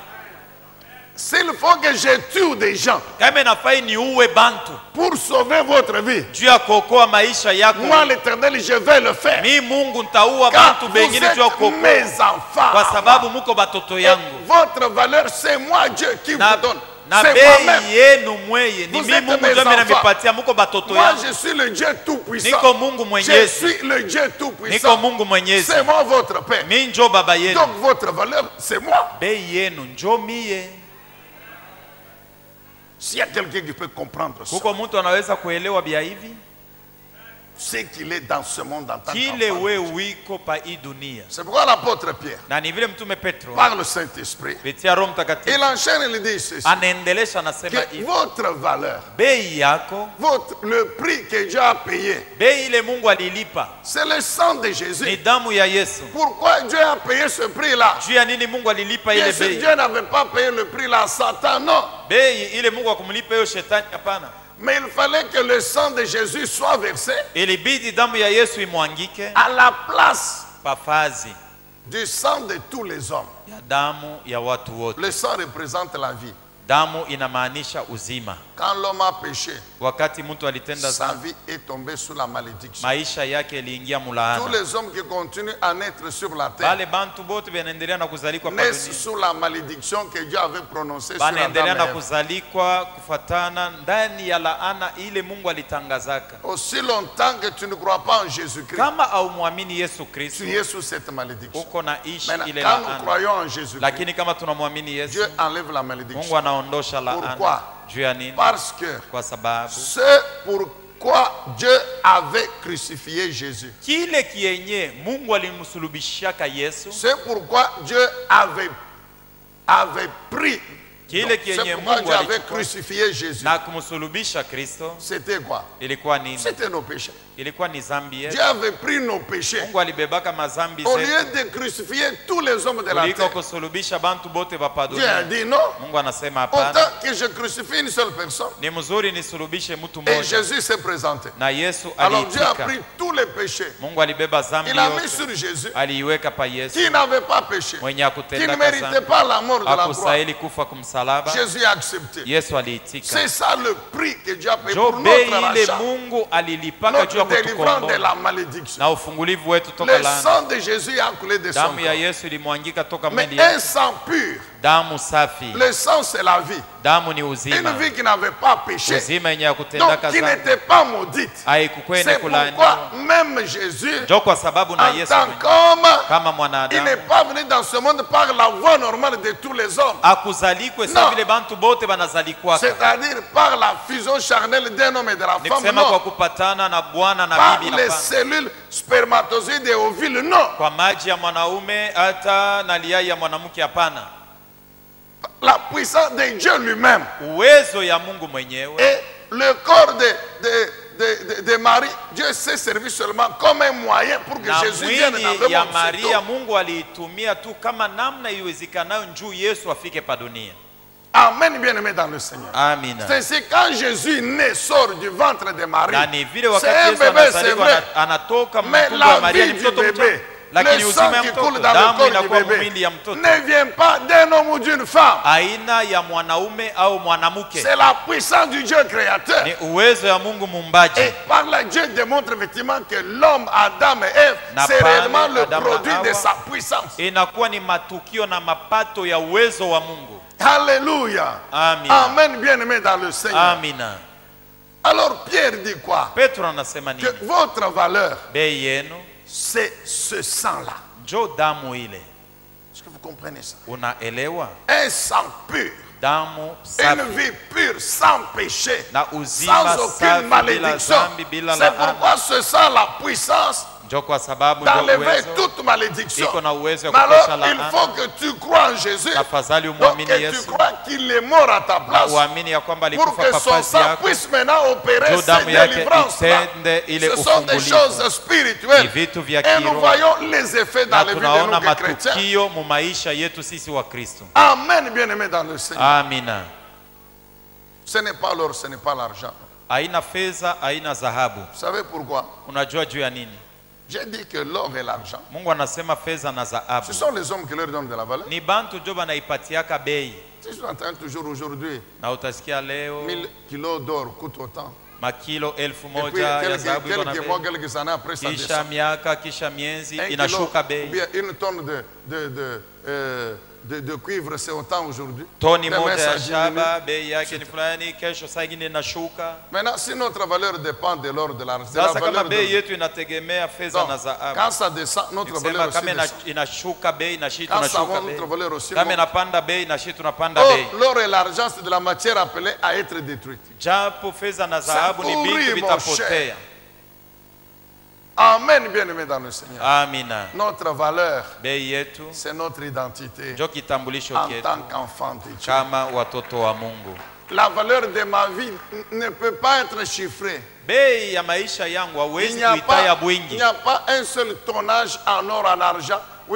S'il faut que je tue des gens Kama inafaa niuwe bantu pour sauver votre vie, juu ya kuokoa maisha yako, moi l'Éternel, je vais le faire. mi Mungu nitaua Car bantu vous bengine juu ya êtes kuokoa, mes kwa sababu enfants. muko batoto Et yangu. votre valeur, c'est moi Dieu qui Na, vous donne. na C'est bei moi-même. yenu mweye ni Vous mi êtes Mungu mes ndio mimi enfants. namipatia, muko batoto Moi, yangu. je suis le Dieu tout-puissant. Niko Mungu Je mwenyezi, suis le Dieu niko tout-puissant. Mungu mwenyezi, C'est moi votre Père. mi njo baba yenu. Donc votre valeur, c'est moi. Bei yenu njo mie. S'il y a quelqu'un qui peut comprendre ça, Kuko mtu anaweza kuelewa bia hivi, c'est qu'il est dans ce monde en tant kile qu'enfant. we wiko pa hii dunia. C'est pourquoi l'apôtre Pierre, Na ni vile mtume Petro par le Saint-Esprit, kupitia Roho Mtakatifu il enchaîne et il dit ceci, anaendelesha, anasema que hivi, votre valeur, bei yako, le prix que Dieu a payé, bei ile Mungu alilipa c'est le sang de ni Jésus. damu ya Yesu. Pourquoi Dieu a payé ce prix-là? Juu ya nini Mungu alilipa Bien ile sûr, bei? Dieu n'avait pas payé le prix-là à Satan, non. Bei ile Mungu akumlipa hiyo shetani, hapana. Mais il fallait que le sang de Jésus soit versé Ilibidi damu ya Yesu imwangike à la place pafazi du sang de tous les hommes. ya damu ya watu wote. Le sang représente la vie. Damu inamaanisha uzima. Quand l'homme a péché, Wakati mtu alitenda sa dhambi, vie est tombée sous la malédiction. maisha yake iliingia Tous mulaana. les hommes qui continuent à naître sur la terre Bale bantu bote banaendelea na kuzalikwa pa naissent dunia, sous la malédiction que Dieu avait prononcée sur Adam banaendelea na et Ève. kuzalikwa kufatana ndani ya laana ile Mungu alitangazaka. Aussi longtemps que tu ne crois pas en Jésus-Christ, Kama haumwamini Yesu Kristo, tu es sous cette malédiction. uko na ishi Maintenant, ile quand nous laana. croyons en Jésus-Christ, Lakini kama tunamwamini Yesu, Dieu enlève la Mungu malédiction. anaondosha Pourquoi? laana. Juu ya nini? Parce que Kwa sababu c'est pourquoi Dieu avait crucifié Jésus. kile kienye Mungu alimsulubishaka Yesu, C'est pourquoi Dieu avait pris. Kile Donc, kienye c'est pourquoi Mungu Dieu avait alichukua crucifié Jésus. na kumsulubisha Kristo, C'était quoi? ilikuwa nini? C'était nos péchés. Ilikuwa ni zambi yetu. Dieu avait pris nos péchés. Mungu alibebaka mazambi Au zetu lieu de crucifier tous les hommes de la kuliko terre, kusulubisha bantu bote bapa Dieu a dunia. dit non. Mungu anasema hapana, Autant que je crucifie une seule personne. ni mzuri nisulubishe mtu Et mmoja. Jésus s'est présenté. Na Yesu Alors Dieu a aliitika. pris tous les péchés. Mungu alibeba zambi Il a mis yote, sur Jésus, aliiweka pa Yesu qui n'avait pas péché, mwenye qui ne akutenda méritait zambi, pas la mort de la croix. akustahili kufa kumsalaba. Jésus a accepté. Yesu aliitika. C'est ça le prix que Dieu a payé Jo pour bei notre ile rachat, Mungu alilipaka juu ya notre délivrance de kutukomboa la malédiction. na ufungulivu wetu toka Le laana. sang de Jésus a coulé de son Damu ya corps. Yesu ilimwangika toka Mais mwili un yake. sang pur, Damu safi. le sang c'est la vie. Damu ni Une uzima. vie qui n'avait pas péché, Uzima yenye ya donc kutendaka qui zambi n'était pas maudite. haikukwene C'est kulaaniwa. pourquoi même Jésus, Jo kwa sababu na en Yesu tant mwenyewe, qu'homme, kama il mwanadamu n'est pas venu dans ce monde par la voie normale de tous les hommes. akuzalikwe No. sa vile bantu bote banazalikwaka, C'est-à-dire par la fusion charnelle d'un homme et de la ni femme, kusema kwa non. kupatana na bwana na Par bibi, les hapana. cellules spermatozoïdes et ovules, non. Kwa maji ya mwanaume hata na liai ya mwanamke, hapana. La puissance de Dieu lui-même. Uwezo ya Mungu mwenyewe Et le corps de Marie, Dieu s'est servi seulement comme un moyen pour que na Jésus vienne dans le mwili ya monde. Maria C'est tout. Mungu aliitumia tu kama namna iwezekanayo njuu Yesu afike pa dunia. Amen, bien-aimé dans le Seigneur. Amina. C'est ainsi quand Jésus naît, sort du ventre de Marie. Na ni vile C'est wakati un Yesu bébé, c'est anazaliwa vrai. anatoka Mais mtumbo wa la Maria, vie ni du mtoto bébé, mtoto, lakini le uzima sang ya qui mtoto, coule dans le damu corps du inakuwa bébé, mwili ya mtoto, ne vient pas d'un homme ou d'une femme. aina ya mwanaume au mwanamke, C'est la puissance du Dieu créateur. ni uwezo ya Mungu muumbaji. Et par là, Dieu démontre effectivement que l'homme, Adam et Ève, Na c'est pale réellement le Adam na produit de Hawa, sa puissance. Inakuwa ni matukio na mapato ya uwezo wa Mungu. Alléluia. Amina. Amen, bien-aimé dans le Seigneur. Amina. Alors Pierre dit quoi? Petro anasema nini? Que votre valeur, Bei yenu c'est ce sang-là. njo damu ile. Est-ce que vous comprenez ça? Unaelewa? Un sang pur, Damu une safi vie pure, sans péché, na uzima sans aucune safi bila malédiction. zambi bila C'est pourquoi laana. ce sang, la puissance Njo kwa sababu d'enlever toute malédiction. iko na uwezo ya Mais kutosha alors, il laana. faut que tu crois en Jésus. Tafadhali Donc, umwamini que tu Yesu crois qu'il est mort à ta na place. uamini ya kwamba Pour alikufa que kwa son nafasi sang yako, puisse maintenant opérer ndio ces damu yake délivrances-là. itende ile Ce sont des ufungulifu. choses Ni spirituelles. vitu vya Et nous kiroho voyons les effets dans na les vies de tunaona nous que chrétiens. matukio mu maisha yetu sisi wa Kristo. Amen, bien-aimés dans le Seigneur. Amina. Ce n'est pas l'or, ce n'est pas l'argent. Haina fedha, haina dhahabu. Vous savez pourquoi? Unajua juu ya nini? J'ai dit que l'or et l'argent, Mungu anasema fedha na ce dhahabu sont les hommes qui leur donnent de la valeur. ni bantu jo banaipatiaka bei, Si je entends toujours aujourd'hui, na utasikia leo 1000 kilos d'or coûtent autant. makilo 1000 Et puis, moja ya dhahabu iko na quelques mois, bei, quelques années après, ça kisha descend. miaka kisha miezi 1 kilo, inashuka ou bei. bien une tonne de cuivre, c'est autant aujourd'hui. Toni Demain, moja ça ya diminue. shaba bei yake ni fulani, kesho saa ingine inashuka. Maintenant, si notre valeur dépend de l'or, de l'argent, c'est la Sasa kama valeur bei de... yetu inategemea fedha Donc, na dhahabu, quand ça descend, notre valeur kusema aussi kama descend. inashuka bei na shi Quand ça tunashuka monte, bei, notre valeur aussi kama monte. inapanda bei na shi tunapanda Or, bei. l'or et l'argent, c'est de la matière appelée à être détruite. Japo fedha na dhahabu ni pourrit, vitu mon vitapotea. Amen, bien-aimés dans le Seigneur. Amina. Notre valeur, Bei yetu c'est notre identité njo kitambulisho en chetu tant qu'enfant de Dieu. kama watoto wa Mungu. La valeur de ma vie ne peut pas être chiffrée. Bei ya maisha yangu Il hauwezi n'y a kuitaya pas, il bwingi. n'y a pas un seul tonnage en or, en argent, ou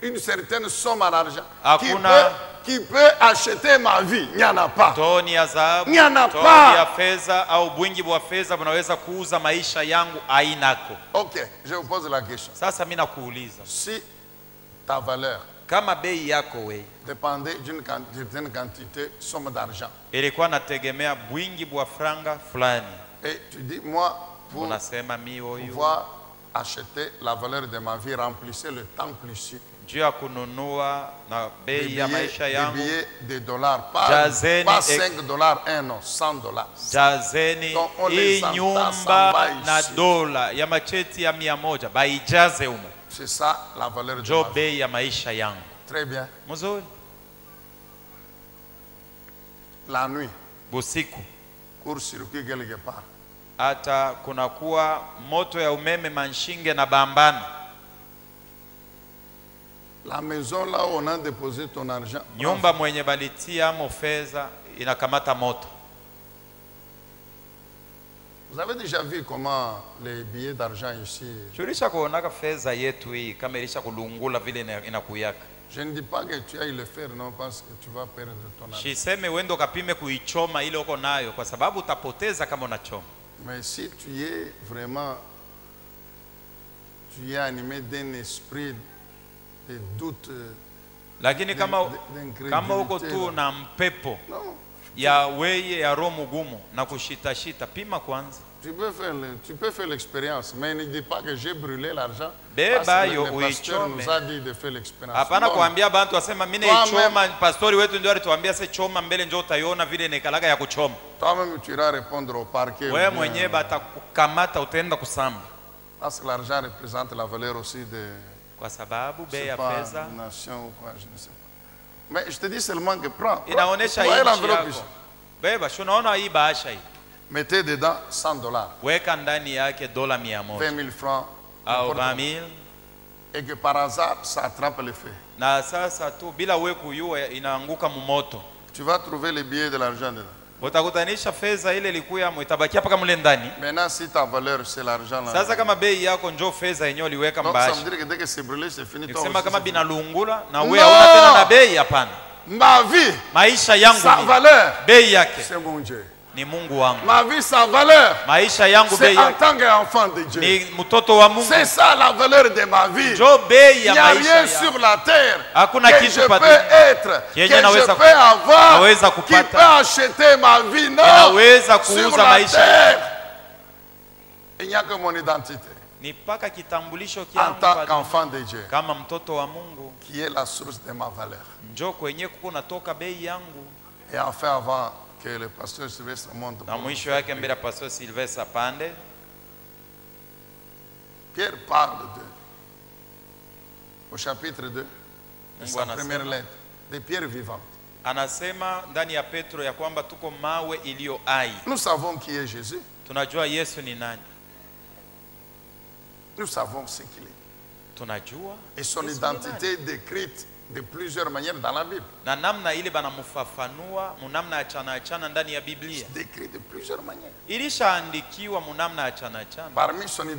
une certaine somme en argent Hakuna qui peut acheter ma vie. Il n'y en a pas. toni ya dhahabu, Il n'y en a toni pas. ya fedha au bwingi wa fedha bunaweza kuuza maisha yangu ainako. Ok, je vous pose la question. Sasa mimi nakuuliza, Si ta valeur kama bei yako wewe dépendait d'une quantité, somme d'argent, ilikuwa nategemea bwingi bwa franga fulani, et tu dis, moi, pour unasema mi huyu pouvoir acheter la valeur de ma vie, remplissez le temple ici. juu ya kununua na Des bei ya maisha yangu, billets de dollars, pas Jazeni, 5 dollars, un non, 100 dollars. jazeni Donc, on hii les entend nyumba s'en va na ici. dola ya macheti ya 100 baijaze humo, C'est ça la valeur de njo ma vie. bei ya maisha yangu. Très bien. Mzuri. La nuit, Busiku court-circuit quelque part. hata kunakuwa moto ya umeme Manshinge na Bambana, La maison là où on a déposé ton argent. nyumba mwenye balitia mo fedha inakamata moto. Vous avez déjà vu comment les billets d'argent ici. Tulisha kuonaka fedha yetu hii kama ilisha kulungula vile inakuyaka. Je ne dis pas que tu ailles le faire, non, parce que tu vas perdre ton argent. Shiseme wendo kapime kuichoma ile uko nayo kwa sababu utapoteza kama unachoma. Mais si tu es vraiment, tu es animé d'un esprit de doute, Lakini kama uko d'incrédulité, tu là. na mpepo Non, ya weye ya roho mugumu na kushitashita, pima kwanza. tu peux faire l'expérience, mais ne dis pas que j'ai brûlé l'argent. Beba Parce que yo le pasteur uichome. nous a dit de faire l'expérience. Hapana Non. kuambia bantu wasema mimi naichoma, pastori wetu ndio alituambia se choma mbele ndio utaiona vile nekalaga ya kuchoma. Toi-même, tu iras répondre au parquet. Wewe ou bien- mwenyewe batakukamata utaenda kusamba. Parce que l'argent représente la valeur aussi de Kwa sababu je bei sais ya pas, fedha nation ou quoi, je ne sais pas. Mais je te dis seulement que prends. inaonesha Voyez inchi l'enveloppe yako. ici. Beba, si unaona hii bahasha hii, Mettez dedans 100 dollars, weka ndani yake dola 100 20 000 francs, au n'importe 20 quoi. 000, Et que par hasard, ça attrape le feu. na sasa tu bila wewe kujua inaanguka mumoto. Tu vas trouver les billets de l'argent dedans. Utakutanisha fedha ile ilikuwa itabakia paka mle ndani. Maintenant, si ta valeur, c'est l'argent là. Sasa kama bei yako njoo fedha yenyewe uliweka Donc, ça veut mbahasha. dire que dès que c'est brûlé, c'est fini. Toi Nikisema aussi, kama c'est fini. binalungula na No! wewe hauna tena na bei, hapana. Ma vie, Maisha yangu sa mimi, valeur, bei yake c'est mon Dieu. ni Mungu wangu. Ma vie, sa valeur, Maisha yangu c'est bei en yake tant qu'enfant de Dieu. ni mtoto wa Mungu. C'est ça la valeur de ma vie. Njoo bei Il ya n'y a maisha rien yangu. sur la terre Hakuna que kitu je peux pa être, que Kenye je naweza peux avoir, naweza qui kupata. peut acheter ma vie. Non, Inaweza sur kuuza la maisha terre, il n'y a que mon identité ni paka kitambulisho en kyangu tant pa- qu'enfant de Dieu kama mtoto wa Mungu, qui est la source de ma valeur. njoo kwenye kuko natoka bei yangu. Et enfin, avant que le pasteur Sylvestre monte, Na mwisho yake mbele ya Pastor Sylvester Pande, Pierre parle au chapitre 2, de Mungu sa anasema. première lettre, des pierres vivantes. anasema ndani ya Petro ya kwamba tuko mawe iliyo hai. Nous savons qui est Jésus. Tunajua Yesu ni nani. Nous savons ce qu'il est. tunajua Et son Yesu ni identité est décrite de plusieurs manières dans la Bible. na namna ile banamufafanua munamna ya chana ndani ya Biblia. Décrit de plusieurs manières. Ilishaandikiwa munamna ya chana. Parmi son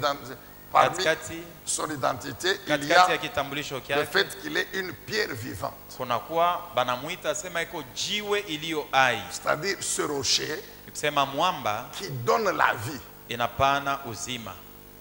identité, il y a katikati ya kitambulisho le kyake fait qu'il est une pierre vivante. kunakuwa banamuita sema iko jiwe iliyo hai, C'est-à-dire ce rocher kusema mwamba qui donne la vie. inapana uzima.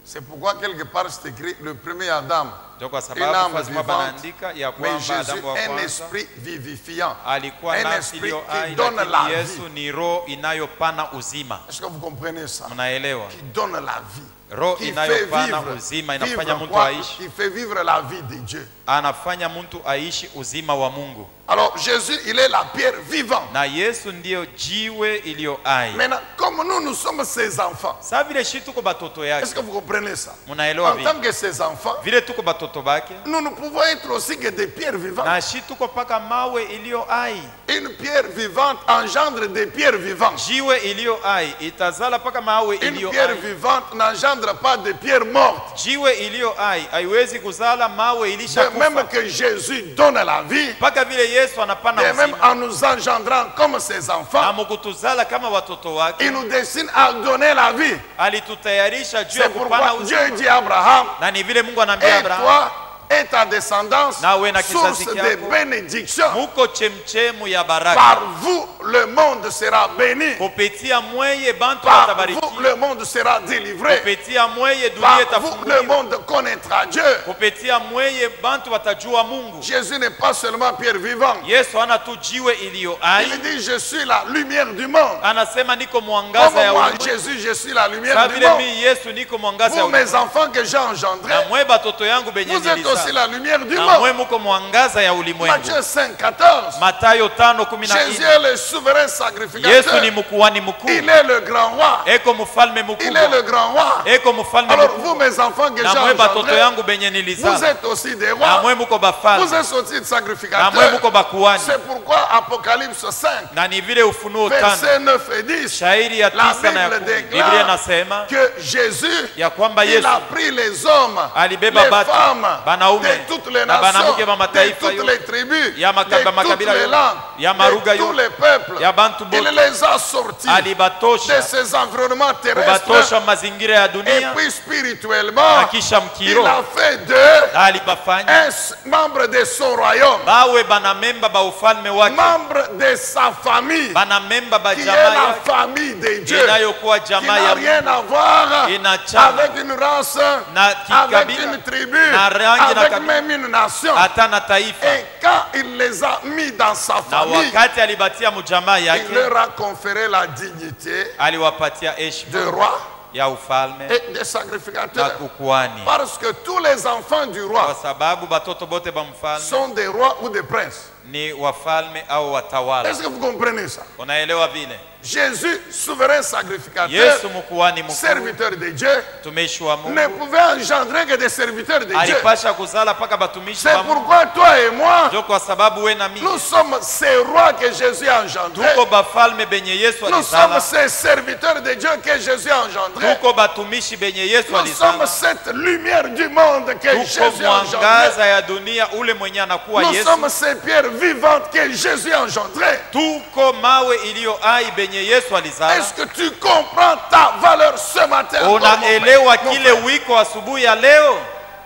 C'est pourquoi quelque part c'est écrit le premier Adam, Ndio kwa une sababu âme fazima vivante, banaandika ya mais kwamba Jésus Adamu wa un kwanza esprit vivifiant, alikuwa un nafsi esprit iliyo qui hai, donne la lakini vie. Yesu ni roho inayopana uzima. Est-ce que vous comprenez ça? Mnaelewa? Qui donne la vie, Roho qui fait inayopana vivre, uzima inafanya vivre mtu quoi? aishi, Qui fait vivre la vie de Dieu. anafanya mtu aishi uzima wa Mungu. Alors Jésus, il est la pierre vivante. Na Yesu ndiyo jiwe iliyo hai. Maintenant, comme nous sommes ses enfants, Sasa vile shi tuko batoto est-ce yake, que vous comprenez ça? mnaelewa En vile? tant que ses enfants, Vile tuko batoto bake, nous ne pouvons être aussi que des pierres vivantes. na shi tuko paka mawe iliyo hai. Une pierre vivante engendre des pierres vivantes. Jiwe iliyo hai itazala paka mawe Une iliyo pierre hai. vivante n'engendre pas de pierres mortes. Jiwe iliyo hai haiwezi kuzala mawe De ilishakufa. même que Jésus donne la vie, Paka vile Yesu anapana de même uzima, en nous engendrant comme ses na enfants, mukutuzala kama watoto wake, il nous destine à donner la vie. alitutayarisha juu ya C'est kupana pourquoi Dieu uzima. dit à Abraham, Na ni vile Mungu anaambia et Abrahamu, toi et ta descendance, Na we na kizazi source de kyako. bénédiction. muko chemchemu ya baraka. Par vous, le monde sera béni. Kupitia mweye bantu Par vous, watabarikiwa. le monde sera délivré. Kupitia mweye dunia Par vous, le itafunguliwa. monde connaîtra Dieu. Kupitia mweye bantu watajua Mungu. Jésus n'est pas seulement pierre vivante. Yesu hana tu jiwe iliyo hai, Il dit, je suis la lumière du monde. anasema niko mwangaza Comme ya moi, ulimwengu. Jésus, je suis la lumière Sa du vile monde. mimi Yesu niko mwangaza ya Vous, mes ulimwengu. enfants que j'ai engendrés, Na mwe batoto yangu benye vous êtes aussi nilizaa. la lumière du Na monde. mwe muko mwangaza ya ulimwengu. Matthieu 5, 14. Matayo Jésus 5:14. est le souverain Yesu sacrificateur. ni mkuhani mkuu. Il est le grand roi. Eko mfalme Il est mkubwa. le grand roi. Eko mfalme Alors vous, mkubwa. mes enfants que Na j'ai mwe batoto engendrés, yangu benye vous nilizaa. êtes aussi des Na rois. mwe muko Vous bafalme. êtes aussi des Na mwe sacrificateurs. muko bakuhani. C'est pourquoi Apocalypse 5, Na ni vile Ufunuo 5 versets 9 et 10, shairi ya la 9 na ya Bible 10. Biblia déclare inasema que Jésus, ya kwamba il Yesu a pris les hommes, alibeba les batu, femmes, banaume, de toutes les na nations, banamuke ba de mataifa toutes yote, les tribus, ya de toutes makabila les yote, langues, ya maruga de tous yote, les peuples. ya bantu Il bote. les a sortis de Alibatosha ces environnements terrestres kubatosha mazingira ya et dunia, puis spirituellement, na kisha il mkiro a fait d'eux alibafanya un membre de son royaume, bawe banamemba ba ufalme wake, membre de sa famille, banamemba ba qui est jamaa la yake famille de Dieu, inayokuwa qui jamaa n'a ya rien Mungu, à voir ina chama avec une race, na avec kikabila une tribu, na rangi na avec kabila, même une nation. hata na taifa. Et quand il les a mis dans sa Na famille, wakati alibatia mujamaa il yake, leur a conféré la dignité aliwapatia de heshima roi ya ufalme et de na sacrificateur. ukuhani, Parce que tous les enfants du kwa roi sababu batoto bote ba mfalme sont des rois ou des princes. ni wafalme au watawala. Est-ce que vous comprenez ça? Unaelewa vile? Jésus, souverain sacrificateur, Yesu mkuhani mkuu, serviteur de Dieu, mtumishi wa ne Mungu, pouvait engendrer que des serviteurs de Dieu. alipasha kuzala paka batumishi C'est wa Mungu. pourquoi toi et moi, Ndio kwa sababu we na mimi nous sommes ces rois que Jésus a engendrés. tuko bafalme benye Yesu Nous sommes alizala, ces serviteurs de Dieu que Jésus a engendrés. tuko batumishi benye Yesu Nous sommes alizala, cette lumière du monde que tuko Jésus a engendrés. mwangaza ya dunia ule mwenye anakuwa Nous Yesu, sommes ces pierres vivantes que Jésus a engendrées. tuko mawe iliyo hai benye Yesu alizala. Est-ce que tu comprends ta valeur ce matin? Unaelewa Mon kile frère. wiko asubuhi ya leo?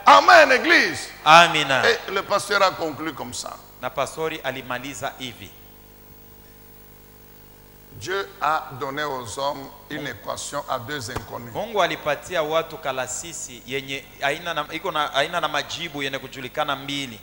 Amen, Église. Amina. Et le pasteur a conclu comme ça. Na pastori alimaliza hivi: Dieu a donné aux hommes une équation à deux inconnus. Mungu alipatia watu kalasisi yenye aina na majibu yenye kujulikana mbili.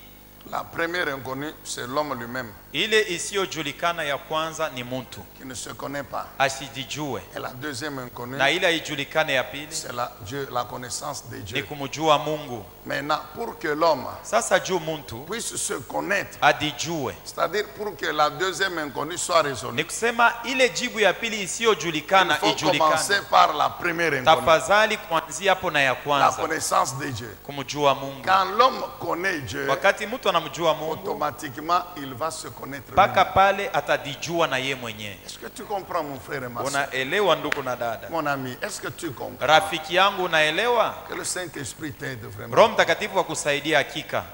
La première inconnue, c'est l'homme lui-même, Ile isiyojulikana ya kwanza ni mtu qui ne se connaît pas. asijijue, Et la deuxième inconnue, na ile ijulikane ya pili c'est la connaissance de ni Dieu. kumjua Mungu. Maintenant, pour que l'homme Sasa juu mtu puisse se connaître, adijue, c'est-à-dire pour que la deuxième inconnue soit ni résolue, kusema ile jibu ya pili il isiyojulikana faut commencer ijulikane. par la première inconnue, Tafadhali kuanzia hapo na ya la kwanza, connaissance de Dieu. kumjua Mungu. Quand l'homme connaît Dieu, Wakati mtu anamjua Mungu, automatiquement il va se connaître. mpaka pale atadijua na ye mwenyewe. Est-ce que tu comprends mon frère et ma soeur? Unaelewa ndugu na dada? Mon ami, est-ce que tu comprends? Rafiki yangu, unaelewa? Que le Saint-Esprit t'aide vraiment. Roho Mtakatifu akusaidia hakika.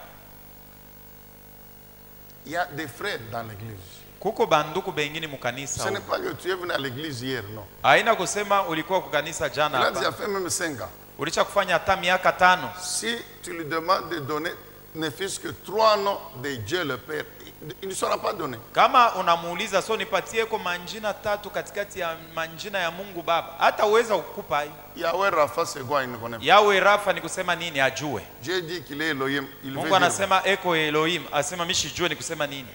Il y a des frères dans l'église. Kuko banduku bengine Ce mukanisa. n'est pas que tu es venu à l'église hier, non. Haina kusema ulikuwa kukanisa Il jana a déjà hapa. fait même 5 ans. Ulicha kufanya hata miaka 5. Si tu lui demandes de donner ne fût-ce que 3 noms de Dieu le Père, il ne sera pas donné. Kama unamuuliza so nipatie kwa manjina 3 katikati ya manjina ya Mungu Baba, hata uweza kukupa hii. Yahweh Rapha c'est quoi, il ne connaît pas. Yahweh Rafa ni kusema nini ajue. Dieu dit qu'il est Elohim, il veut Mungu dire. anasema eko Elohim, asema mishijue ni kusema nini.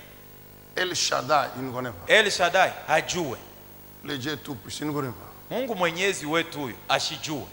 El Shaddai, il ne connaît pas. El Shaddai hajue. Le Dieu tout-puissant, il ne connaît pas. Mungu mwenyezi wetu huyu ashijue.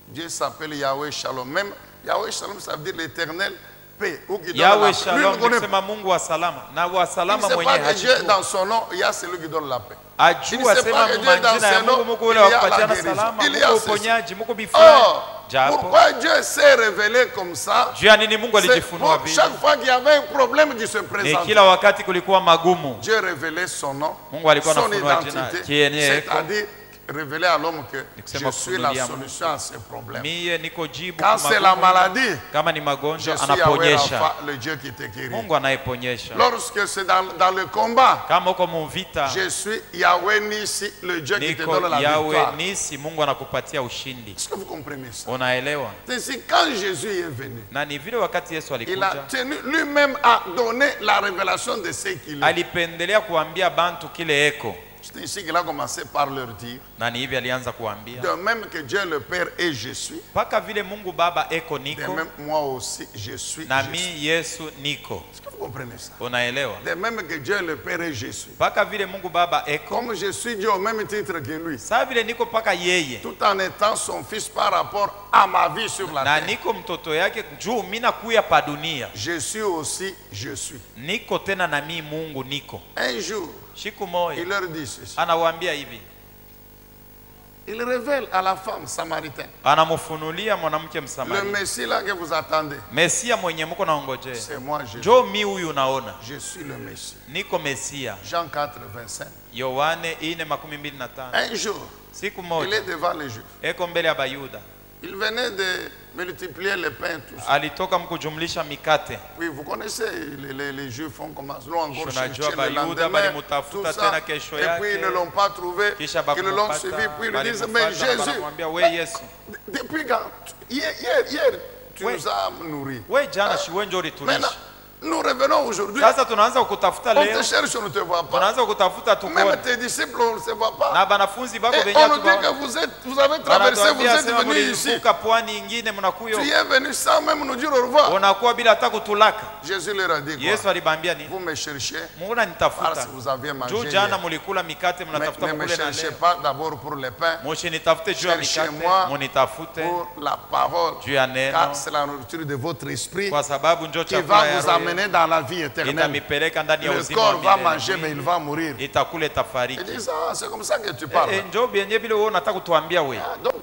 Dieu s'appelle Yahweh Shalom. Même Yahweh Shalom, ça veut dire l'éternel paix. Ou qui donne Yahweh la paix. Lui, il Shalom ne connaît pas. kusema Mungu wa salama. Na wa Il salama ne sait mwenyewe pas que Dieu, hajijue. dans son nom, il y a celui qui donne la paix. Il ne Ajua sait sema pas que Dieu, dans manjina ya son nom, Mungu muko il ule y wa a la kupatiana guérison. salama, Il y a muko ceci. uponyaji, muko bifulani. Or, Japo pourquoi Dieu s'est révélé comme ça? juu ya nini Mungu C'est alijifunua pour vile? chaque fois qu'il y avait un problème qui se Ni présentait. kila wakati kulikuwa magumu, Dieu révélait son nom, Mungu alikuwa son anafunua jina identité, kienye eko. c'est-à-dire révéler à l'homme que Nikusema je suis la kufunulia Mungu. solution à ses problèmes. Mie niko jibu Quand kwa c'est la magumu. maladie, Kama ni je magonjwa suis Yahweh anaponyesha. Rapha, le Dieu qui te guérit. Mungu anayeponyesha. Lorsque c'est dans le combat, Kama uko muvita, je suis Yahweh Nissi, le Dieu qui te niko donne la Yahweh victoire. nisi, Mungu anakupatia ushindi. Est-ce que vous comprenez ça? Unaelewa? C'est ainsi, quand Jésus est venu, Na ni vile wakati Yesu il a alikuja, tenu lui-même à donner la révélation de ce qu'il est. alipendelea kuambia bantu kile eko. C'est ainsi qu'il a commencé par leur dire, Na ni hivi alianza kuambia. de même que Dieu le Père et je suis, Paka vile Mungu Baba eko de niko, même moi aussi je suis. na Je mi suis. Yesu niko. Est-ce que vous comprenez ça? Unaelewa? De même que Dieu le Père et je suis. Paka vile Mungu Baba eko, Comme je suis Dieu au même titre que lui, saa vile niko paka yeye. tout en étant son fils par rapport à ma vie sur la Na terre. niko mtoto yake juu mina kuya pa dunia. Je suis aussi, je suis. Niko tena na mi Mungu niko. Un jour, Siku il moja leur dit ceci. anawaambia hivi. Il révèle à la femme samaritaine. Anamufunulia mwanamke Le Msamaria. Messie là que vous attendez, Mesia mwenye mko naongojea. c'est moi Jésus. Jo mi huyu naona. Je suis le Messie. Niko Mesia. Jean 4, 25. Yohane 4:25. Un jour, Siku il moja est devant les Juifs. eko mbele ya Bayuda. Il venait de multiplier les pains, tout ça. Alitoka mkujumlisha mikate. Oui, vous connaissez, les Juifs font comment? L'ont encore Tunajua cherché le Bayuda lendemain, balimutafuta tout ça. tena kesho Et puis ils ne yake. l'ont pas trouvé. Kisha Ils l'ont bakumupata, suivi, puis ils lui disent, mais balimufata, Jésus, banamwambia we Yesu. depuis quand? Hier, tu Oui. nous as nourris. We jana shi we njo Maintenant, ulitulisha. nous revenons aujourd'hui. Sasa tunaanza kukutafuta On leo. te cherche, on ne te voit pas. Tunaanza kukutafuta Même tukone. tes disciples, on ne se voit pas. Na banafunzi bako Et benye on nous dit que tubaona. vous avez traversé, vous Wanatuambia êtes sema venus ici. mulivuka pwani ingine mnakuyo. Tu es venu sans même nous dire au revoir. Unakuwa bila hata kutulaka. Jésus leur a dit Yesu quoi? alibambia nini? Vous me cherchez Muna parce nitafuta. que vous aviez mangé Juu jana hier. mulikula mikate Mais mnatafuta ne me kukule na cherchez leo. pas d'abord pour les pains, Moshi nitafute juu ya Cherchez-moi mikate, munitafute pour la parole, juu ya neno, car c'est la nourriture de votre esprit kwa sababu njo qui va chakula ya vous roho amener dans la vie éternelle. itamipeleka ndani ya Le uzima corps wa va milele. manger, mais il va mourir. Itakule Il tafariki. dit ça, c'est comme ça que tu parles. Njo bienye vile wewe unataka kutuambia wewe. Donc,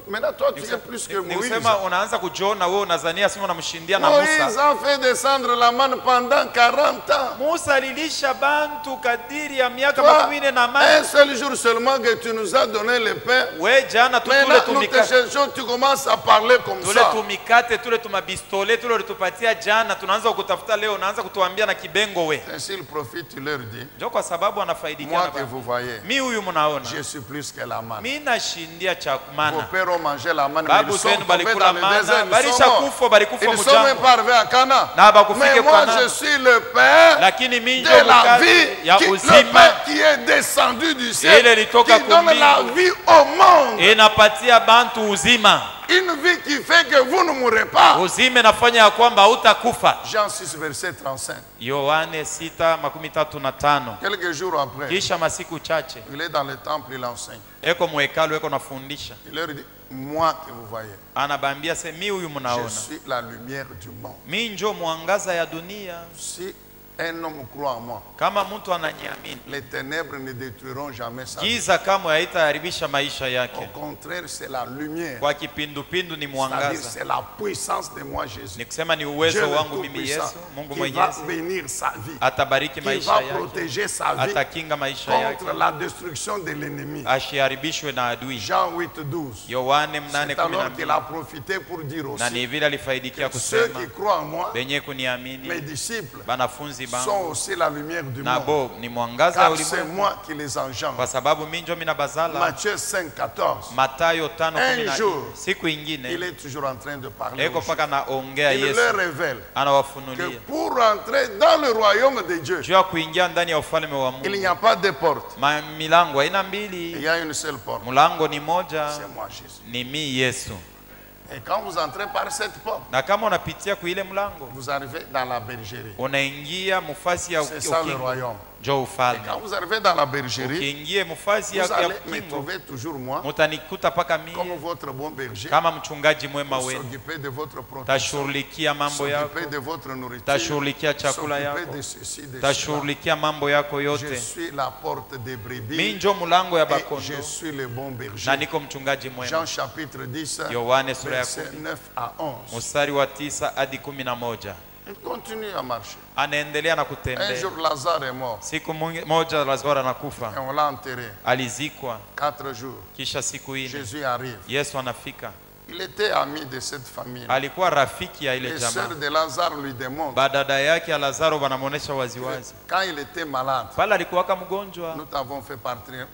maintenant, toi, tu es plus que Ni Moïse. kusema unaanza kujiona wewe unazania sema unamshindia na Musa. Moïse a fait descendre la manne pendant 40 ans. Musa alilisha bantu kadiri ya miaka Toi, 40 na un mane. seul jour seulement que tu nous as donné le pain. We jana tu tule Maintenant, nous te tumikate. cherchons, tu commences à parler comme Tule ça. tumikate, tule tumabistole, tule ulitupatia jana, tunaanza kukutafuta leo, unaanza kutuambia na kibengo we. Ainsi, le prophète leur dit, Njo kwa sababu anafaidikia moi na que bantu. vous voyez, Mi huyu mnaona. je suis plus que la manne. Mi nashindia Vos chakumana. pères ont mangé la manne, mais Babu ils sont zenu tombés balikula dans le désert, mana, ils sont balisha morts. kufa, balikufa Ils ne sont même mujambo. pas arrivés à Cana. Na bakufike Mais moi, Kana. je suis le pain Lakini mi njo de la mkate vie, ya le uzima. pain qui est descendu du ciel, Ile litoka qui donne kumbingu. la vie au monde. Inapatia bantu uzima. Une vie qui fait que vous ne mourrez pas. Uzima inafanya ya kwamba hautakufa. Jean 6, verset 35. Yohane 6:35. Quelques jours après, Kisha masiku chache il est dans le temple, il enseigne. eko mwekalu eko nafundisha. Il leur dit, moi que vous voyez, Anabambia se mi huyu je mnaona. suis la lumière du monde. Mi njo mwangaza ya dunia. Si un homme croit en moi, Kama mtu ananiamini, les ténèbres ne détruiront jamais sa vie. giza kamwe haitaharibisha maisha Au yake. contraire, c'est la lumière. Kwa kipindupindu ni C'est-à-dire, mwangaza. c'est la puissance de moi, Jésus. Ni kusema ni Dieu uwezo le wangu mimi Tout-Puissant, Yesu, Mungu qui va Mwenyezi, bénir sa vie, atabariki qui maisha va yake, protéger sa vie atakinga maisha yake, contre la destruction de l'ennemi. asiharibishwe na adui. Jean 8:12. Yohane C'est alors qu'il 8:12. a profité pour dire Na aussi ni vile alifaidikia que ceux kusema qui croient en moi, benye mes kuniamini, disciples, banafunzi sont bangu aussi la lumière du na monde. bo ni mwangaza wa Car c'est ulimwengu, moi qui les engendre. kwa sababu mimi ndio mina bazala. Matthieu 5:14. Matayo Un 5:14. jour, Siku Il ingine est toujours en train de parler. eko aux Juifs. paka naongea Il Yesu, leur révèle que anawafunulia pour entrer dans le royaume de Dieu, juu ya kuingia ndani ya ufalme wa il n'y Mungu. a pas de porte. Milango haina Il mbili, y a une seule porte. mlango ni moja, C'est moi, Jésus. ni mi Yesu. Et quand vous entrez par cette porte, Na kama unapitia kuile mlango, vous arrivez dans la bergerie. unaingia mufasi ya C'est ça le ukingo, royaume. jo Et ufalme. quand vous arrivez dans la bergerie, Ukiingie mufasi vous ya allez me ukingo, trouver toujours moi, mutanikuta paka comme mie votre bon berger, kama mchungaji mwema pour wenu. s'occuper de votre protection, Tashughulikia mambo yako, s'occuper de votre nourriture, tashughulikia chakula s'occuper yako, de ceci, de cela. tashughulikia mambo yako Je yote. suis la porte des Mimi brebis njo mlango ya et bakondo je suis le bon na berger. niko mchungaji mwema. Jean chapitre 10, Yohane sura ya versets 10 9 à 11. mstari wa 9 hadi 11. Il continue à marcher. Anaendelea na Un kutembea. jour, Lazare est mort Siku moja Lazaro et anakufa, on l'a enterré. alizikwa. 4 jours, Kisha siku ine Jésus arrive. Yesu anafika. Il était ami de cette famille. Alikuwa rafiki ya ile Les jamaa. sœurs de Lazare lui démontrent. Badada yake ya Lazaro wanamuonesha waziwazi, Quand il était malade, pale alikuwaka mgonjwa, nous t'avons fait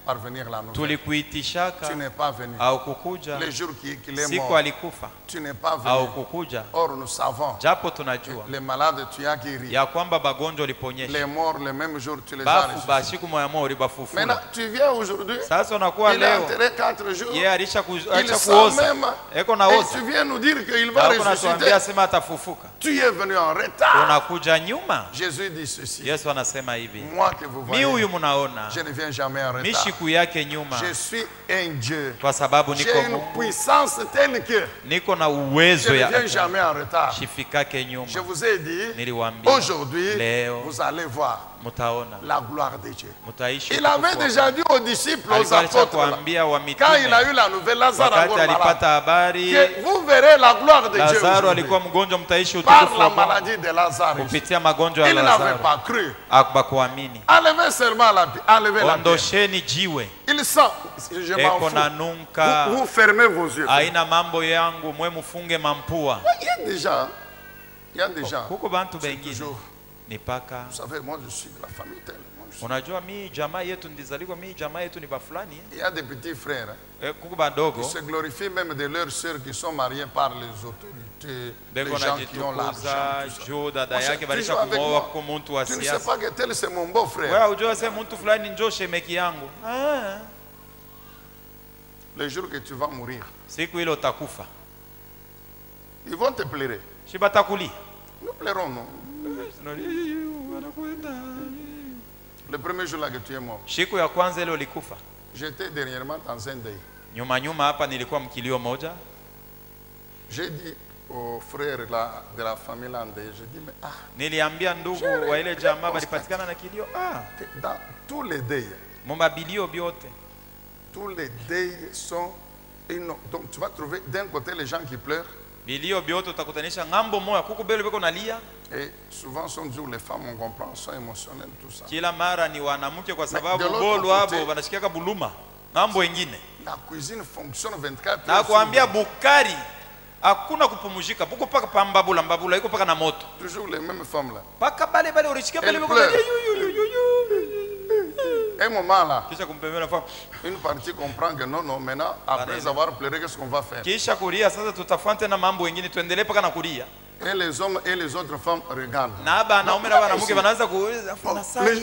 parvenir la nouvelle. tulikuitishaka Tu n'es pas venu. au kukuja. Les jours qu'il est Siku mort, alikufa tu n'es pas au venu. kukuja, Or, nous savons, japo tunajua les malades, tu as guéri. ya kwamba bagonjwa uliponyesha, Les morts, le même jour, tu les as bafu ressuscités. bashiku moya moya Maintenant, ulibafufula. tu viens aujourd'hui, Sasa unakuwa il est leo enterré 4 jours. yeye alisha Il sent kuoza, même. eko Et naoza, tu viens nous dire qu'il va na ressusciter. unatuambia sema atafufuka. Tu es venu en retard. Unakuja nyuma. Jésus dit ceci. Yesu anasema hivi, Moi que vous mi huyu voyez, munaona, je ne viens jamais en mi retard. siku yake nyuma, Je suis un Dieu. kwa sababu niko J'ai une Mungu, puissance telle que niko na je uwezo ne ya viens jamais en retard. shifikake nyuma. Je vous ai dit, Niliwaambia aujourd'hui, leo vous allez voir mutaona, la gloire de Dieu. mutaishi. Il avait utukufu wa déjà dit aux disciples, aux Alikuwa apôtres, là, kuambia wa quand il a mitume eu la nouvelle, Lazare wakati encore malade, alipata habari que vous verrez la gloire de Dieu Lazaro aujourd'hui. alikuwa mgonjwa, mtaishi Par utukufu la wa Mungu maladie de Lazare. kupitia magonjwa ya Il n'avait Lazaro. pas cru. Hakuamini. Enlevez seulement enlevez la pierre. Ondosheni jiwe, Il sent, je m'en eko fous. na nunka, Vous fermez vos yeux. aina mambo yangu, mwe mufunge mampua. Il y a des gens, il y a des gens, Huko bantu c'est bengine toujours, ni paka. vous savez, moi je suis de la famille telle. Moi, je suis- Unajua mi jamaa yetu ndizalikwa, mi jamaa yetu ni bafulani. Il y a des petits frères hein, Kuko badogo qui se glorifient même de leurs sœurs qui sont mariées par les autorités, les beko gens qui ont l'argent. najitukuza tout ça. juu dada Moi, yake c'est balisha toujours avec kumwoa moi. kwa muntu wa Tu ne sais siasa. pas que tel c'est mon beau frère. Wewe unajua sema mtu fulani njoo shemeki yangu. Le jour que tu vas mourir, Siku ile utakufa. ils vont te pleurer. Shibatakuli. Nous pleurons, non? Le premier jour là que tu es mort, Siku ya kwanza ile ulikufa. j'étais dernièrement dans un deuil. Nyuma nyuma hapa nilikuwa mkilio moja. J'ai dit aux frères là, de la famille landais, j'ai dit, mais Niliambia ndugu wa ile jamaa walipatikana na kilio. dans tous les deuils, Mumabilio byote. tous les deuils sont... Donc tu vas trouver d'un côté les gens qui pleurent, Bilio byote utakutanisha ngambo moja kuko bele beko nalia. et souvent sont toujours les femmes, on comprend, sont émotionnelles, tout ça. Kila mara ni wanamke kwa sababu de l'autre bolo côté- hapo wanashikiaka buluma. Ngambo wengine. La cuisine fonctionne 24 Na heures. kuambia Bukari hakuna kupumzika. Buko paka pambabula mbabula iko paka na moto. Toujours les mêmes femmes là. Paka bale bale ulishikia bale Elle beko pleure. nalia. Un moment là, Kisha kumpembea fam. une partie comprend que non, non, maintenant, après avoir pleuré, qu'est-ce qu'on va faire? Kisha kulia sasa tutafante na mambo wengine tuendelee paka na kulia. Et les hommes et les autres femmes regardent. Na aba na umera wanamke wanaanza kuuliza funa sai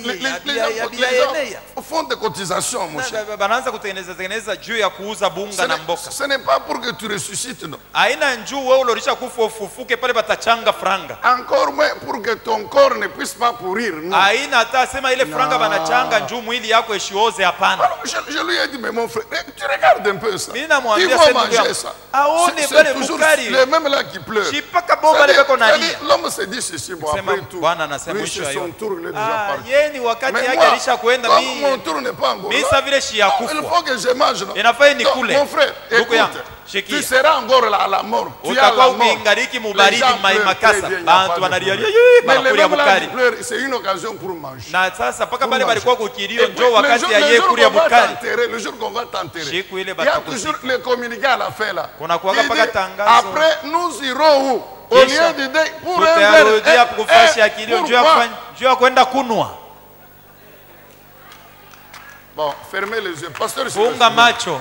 Au fond des cotisations, mon cher. banaanza kutengeneza juu ya kuuza bunga na mboka. Ce n'est pas pour que tu ressuscites, non. Haina njuu wewe ulorisha kufa ufufuke pale batachanga franga. Encore moins pour que ton corps ne puisse pas pourrir, non. Haina hata sema ile franga banachanga njuu mwili yako ishioze, hapana. Alors, je lui ai dit, mais mon frère, tu regardes un peu ça. Mimi Tu namwambia vas sasa manger ça. aone C'est bale toujours Bukari. les mêmes là qui pleurent. Shipaka bomba pale beko nalia. L'homme se dit ceci, bon, Sema après tout, Bwana anasema lui mwisho c'est ya son yote. tour, il est déjà parti. Yeye ni wakati Mais yake moi, alisha kuenda comme mimi. mon tour n'est pas encore Mimi là, sa vile shi ya il kufa. faut que je mange. Non? Inafaa Donc, nikule. mon frère, Ndugu écoute, yangu, tu shikia. seras encore là à la mort. Tu as Utakuwa la mort. ukiingariki Les mubaridi gens pleurent makasa. très bien, il n'y a pas Bantu de wanalia problème. yeye Mais les banakulia mêmes là bukari. qui pleurent, c'est une occasion pour manger. Na sasa paka Pour pale manger. balikuwa kukilio Et puis, njoo wakati ya le yeye jour kulia qu'on va bukari. t'enterrer, le jour qu'on va t'enterrer, Siku ile il y a batakusika. toujours les communiqués à la fin là. Kuna kuwaga Il paka dit, tangazo. après, nous irons où? Au Kisha, lieu de dire, pour un verre. tutarudia kufasha kilio juu ya kwenda kunwa. Bon, fermez les yeux. Pasteur, Funga macho.